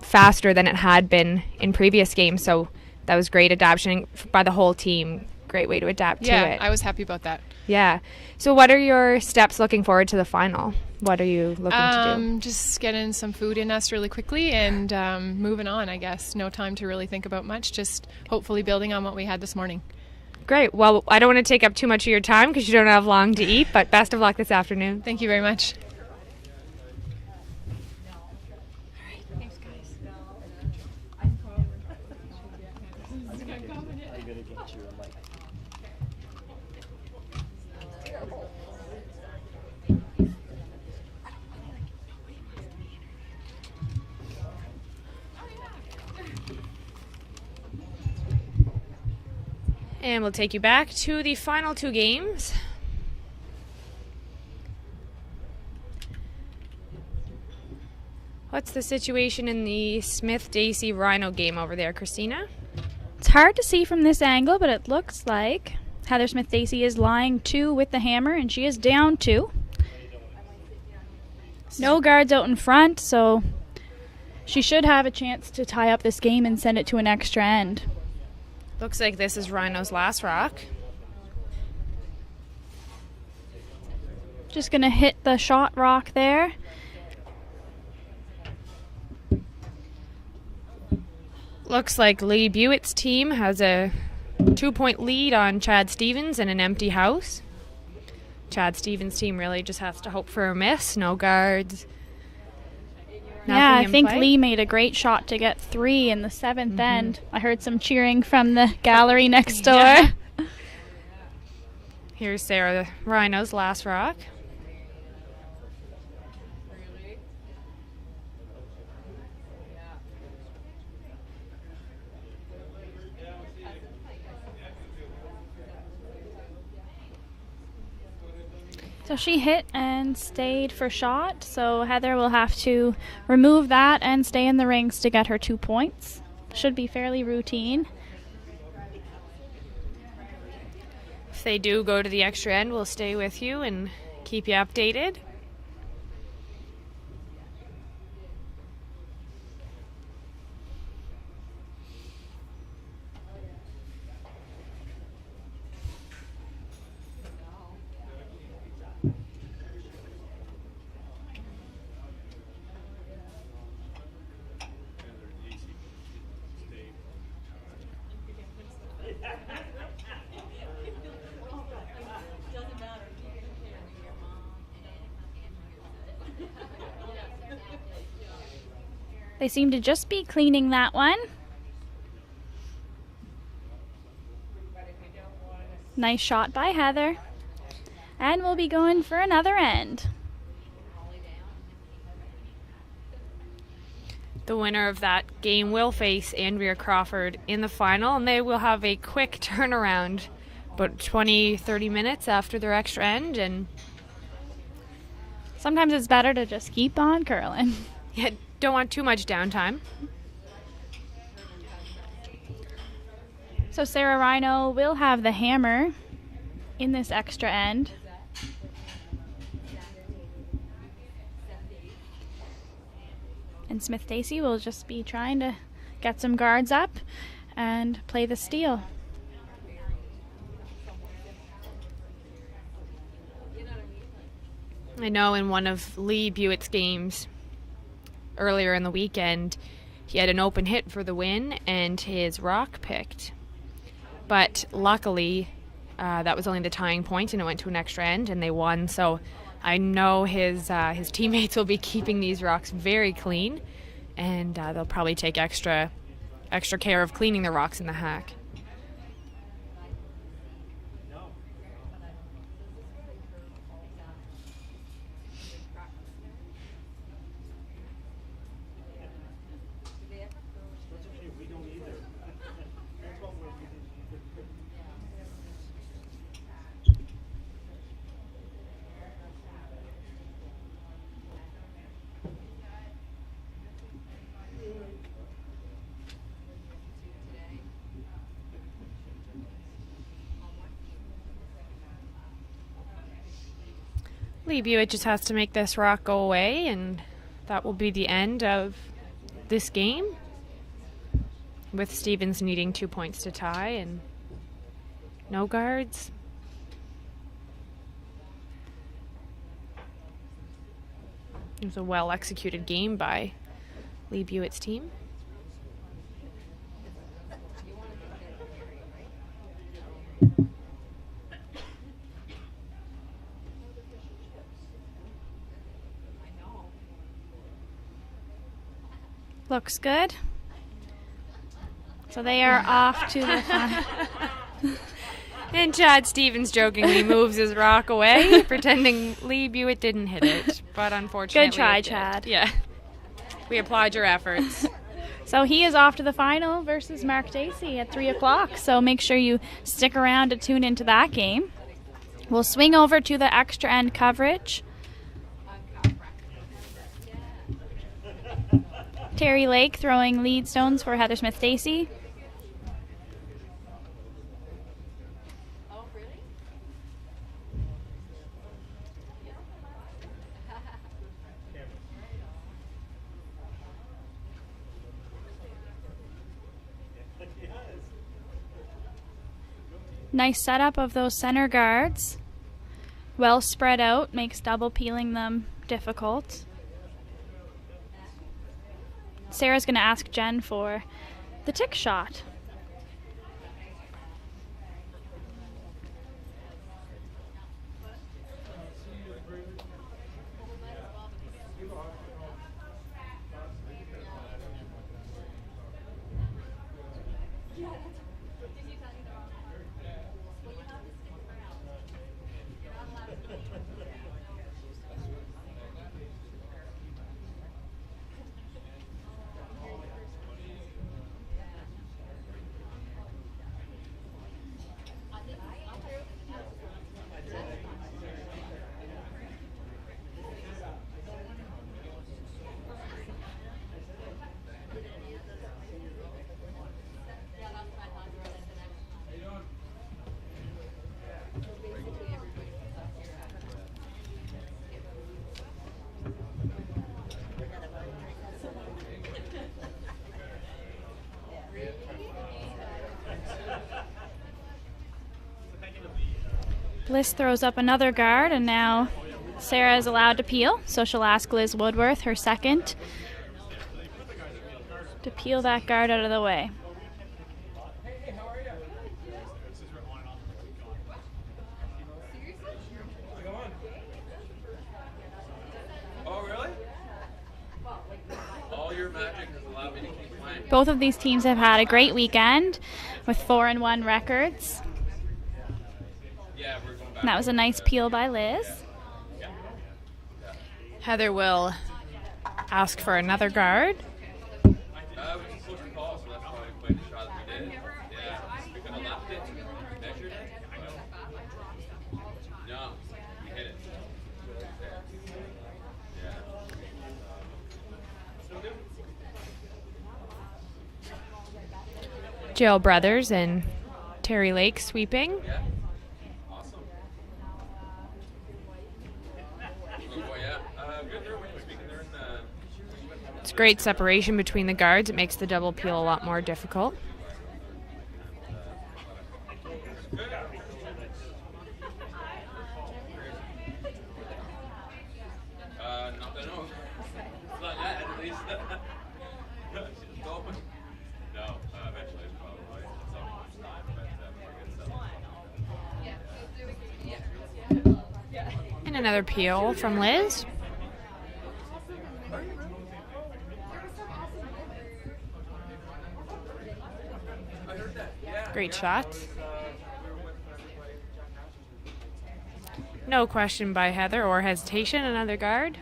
faster than it had been in previous games. So that was great adaptation by the whole team. Great way to adapt to it. Yeah, I was happy about that. Yeah. So what are your steps looking forward to the final? What are you looking to do? Just getting some food in us really quickly and moving on, I guess. No time to really think about much, just hopefully building on what we had this morning. Great. Well, I don't want to take up too much of your time because you don't have long to eat, but best of luck this afternoon. Thank you very much. And we'll take you back to the final two games. What's the situation in the Smith-Dacey Rhino game over there, Christina? It's hard to see from this angle, but it looks like Heather Smith-Dacey is lying 2 with the hammer, and she is down 2. No guards out in front, so she should have a chance to tie up this game and send it to an extra end. Looks like this is Rhino's last rock. Just going to hit the shot rock there. Looks like Lee Buitt's team has a 2-point lead on Chad Stevens in an empty house. Chad Stevens' team really just has to hope for a miss. No guards. Yeah, I think play. Lee made a great shot to get 3 in the 7th end. I heard some cheering from the gallery next door. Yeah. Here's Sarah Rhino's last rock. So she hit and stayed for shot, so Heather will have to remove that and stay in the rings to get her 2 points. Should be fairly routine. If they do go to the extra end, we'll stay with you and keep you updated. They seem to just be cleaning that one. Nice shot by Heather. And we'll be going for another end. The winner of that game will face Andrea Crawford in the final, and they will have a quick turnaround, about 20-30 minutes after their extra end. And sometimes it's better to just keep on curling. yeah, don't want too much downtime. So Sarah Rhino will have the hammer in this extra end. And Smith Stacy will just be trying to get some guards up and play the steel. I know in one of Lee Buett's games earlier in the weekend, he had an open hit for the win and his rock picked. But luckily, that was only the tying point and it went to an extra end and they won. So I know his teammates will be keeping these rocks very clean, and they'll probably take extra care of cleaning the rocks in the hack. Lee Buett just has to make this rock go away, and that will be the end of this game, with Stevens needing 2 points to tie and no guards. It was a well-executed game by Lee Buett's team. Looks good. So they are off to the final. And Chad Stevens jokingly moves his rock away, pretending Lee Buett didn't hit it. But unfortunately, good try, it did. Chad. Yeah. We applaud your efforts. So he is off to the final versus Mark Dacey at 3 o'clock. So make sure you stick around to tune into that game. We'll swing over to the extra end coverage. Terry Lake throwing lead stones for Heather Smith Stacy. Nice setup of those center guards. Well spread out, makes double peeling them difficult. Sarah's going to ask Jen for the tick shot. Bliss throws up another guard, and now Sarah is allowed to peel, so she'll ask Liz Woodworth, her second, to peel that guard out of the way. Both of these teams have had a great weekend with 4-1 records. And that was a nice peel by Liz. Heather will ask for another guard. Jill Brothers and Terry Lake sweeping. It's great separation between the guards. It makes the double peel a lot more difficult. And another peel from Liz. Great shot. No question by Heather or hesitation. Another guard.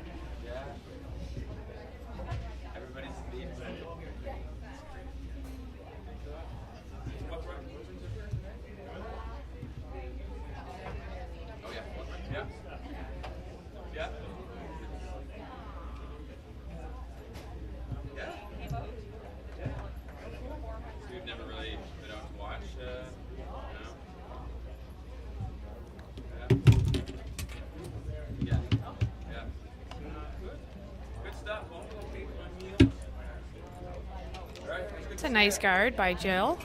It's a nice guard by Jill.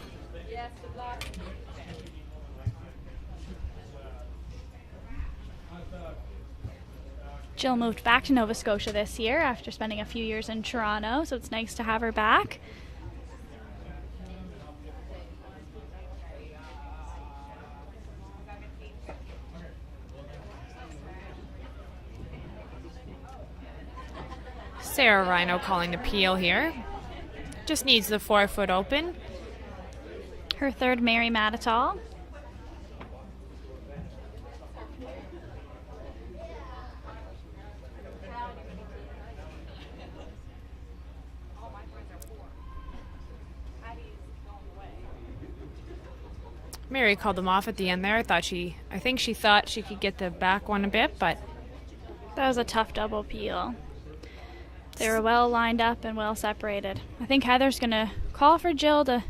Jill moved back to Nova Scotia this year after spending a few years in Toronto, so it's nice to have her back. Sarah Rhino calling the peel here. Just needs the 4-foot open. Her third Mary Matitall. Mary called them off at the end there. I think she thought she could get the back one a bit, but that was a tough double peel. They were well lined up and well separated. I think Heather's going to call for Jill to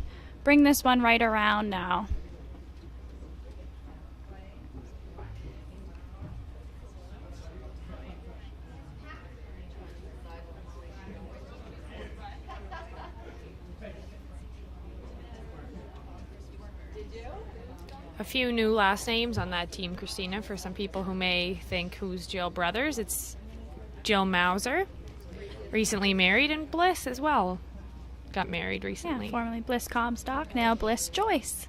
bring this one right around now. a few new last names on that team, Christina, for some people who may think who's Jill Brothers. It's Jill Mauser, recently married, and Bliss as well. Got married recently. Yeah, formerly Bliss Comstock, now Bliss Joyce.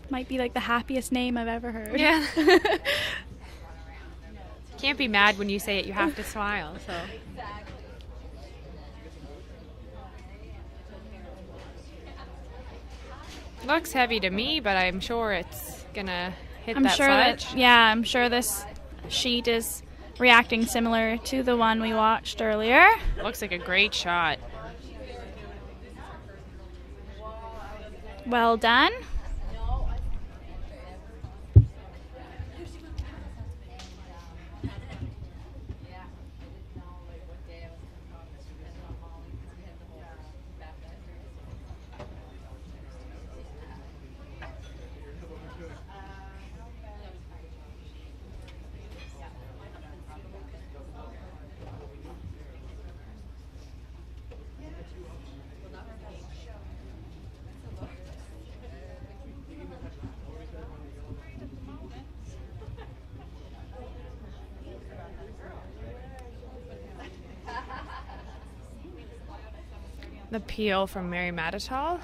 Might be like the happiest name I've ever heard. Yeah. Can't be mad when you say it, you have to smile. So. Looks heavy to me, but I'm sure it's gonna hit that fudge. I'm sure this sheet is reacting similar to the one we watched earlier. Looks like a great shot. Well done. The peel from Mary Matitall.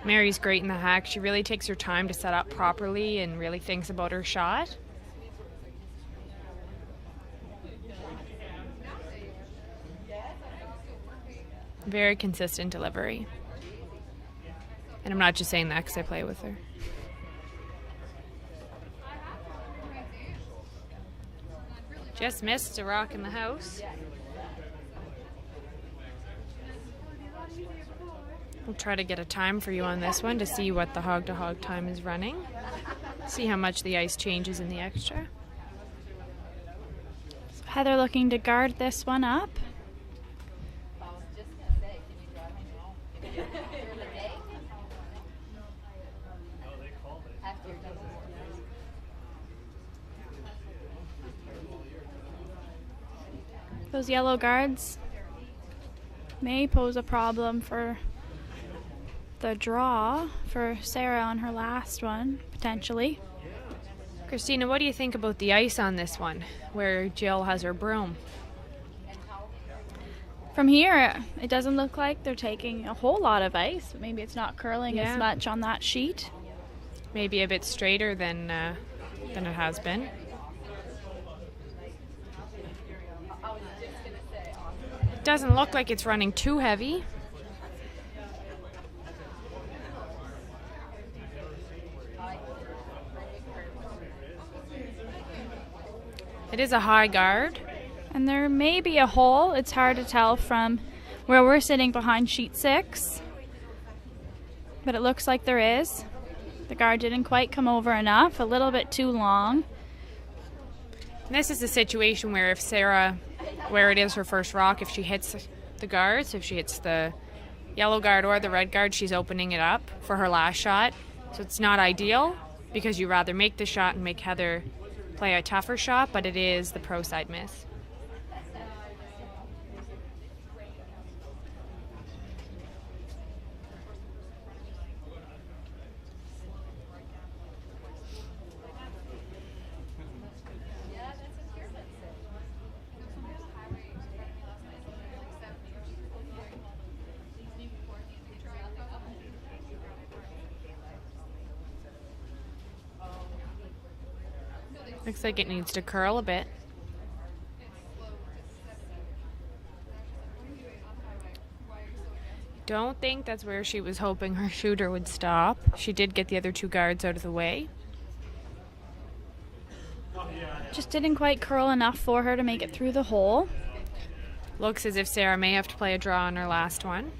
Mary's great in the hack. She really takes her time to set up properly and really thinks about her shot. Very consistent delivery. And I'm not just saying that because I play with her. Just missed a rock in the house. We'll try to get a time for you on this one to see what the hog-to-hog time is running. See how much the ice changes in the extra. So Heather looking to guard this one up. Those yellow guards may pose a problem for the draw for Sarah on her last one, potentially. Christina, what do you think about the ice on this one, where Jill has her broom? From here, it doesn't look like they're taking a whole lot of ice, but maybe it's not curling as much on that sheet. Maybe a bit straighter than it has been. It doesn't look like it's running too heavy. It is a high guard. And there may be a hole. It's hard to tell from where we're sitting behind sheet 6. But it looks like there is. The guard didn't quite come over enough, a little bit too long. And this is a situation where if Sarah, where it is her first rock, if she hits the guards, if she hits the yellow guard or the red guard, she's opening it up for her last shot. So it's not ideal because you rather make the shot and make Heather play a tougher shot, but it is the pro side miss. Looks like it needs to curl a bit. Don't think that's where she was hoping her shooter would stop. She did get the other two guards out of the way. Just didn't quite curl enough for her to make it through the hole. Looks as if Sarah may have to play a draw on her last one.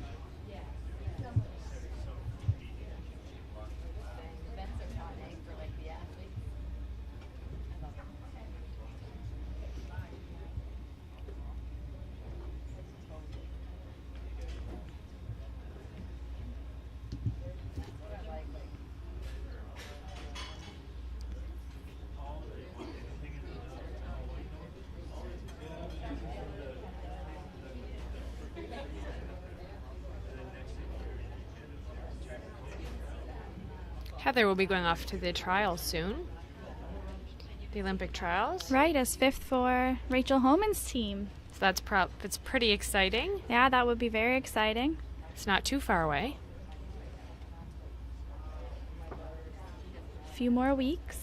Heather will be going off to the trials soon. The Olympic trials. Right, as 5th for Rachel Homan's team. So that's pretty exciting. Yeah, that would be very exciting. It's not too far away. A few more weeks.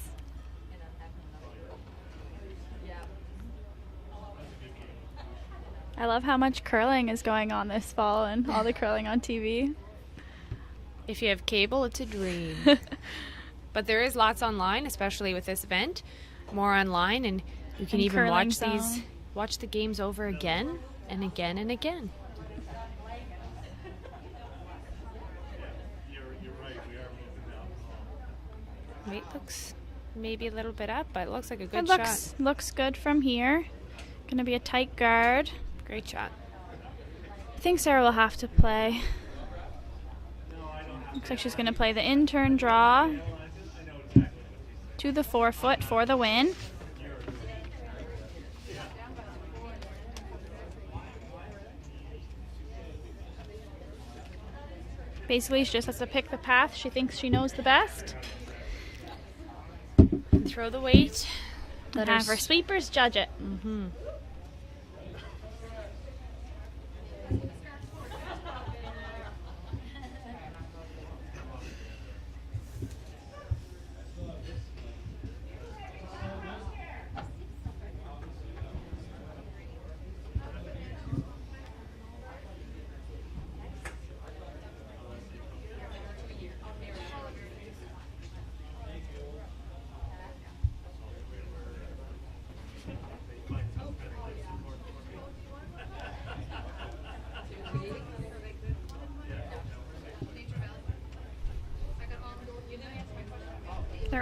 I love how much curling is going on this fall and all the curling on TV. If you have cable, it's a dream. But there is lots online, especially with this event. More online, and you can even watch the games over again and again and again. Weight looks maybe a little bit up, but it looks like a good shot. Looks good from here. Gonna be a tight guard. Great shot. I think Sarah will have to play. Looks like she's going to play the in-turn draw to the 4-foot for the win. Basically, she just has to pick the path she thinks she knows the best. Throw the weight. And have her sweepers judge it. Mm-hmm.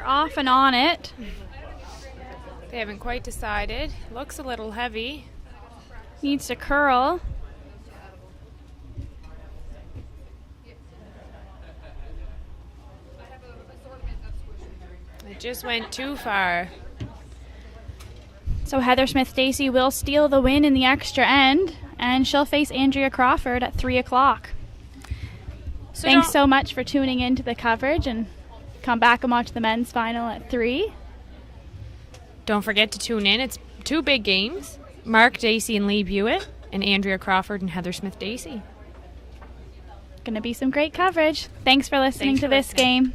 off and on it. They haven't quite decided. Looks a little heavy. Needs to curl. It just went too far. So Heather Smith-Stacy will steal the win in the extra end, and she'll face Andrea Crawford at 3 o'clock. Thanks so much for tuning in to the coverage, and come back and watch the men's final at 3. Don't forget to tune in. It's 2 big games. Mark Dacey and Lee Buitt, and Andrea Crawford and Heather Smith-Dacey. Going to be some great coverage. Thanks for listening to this game.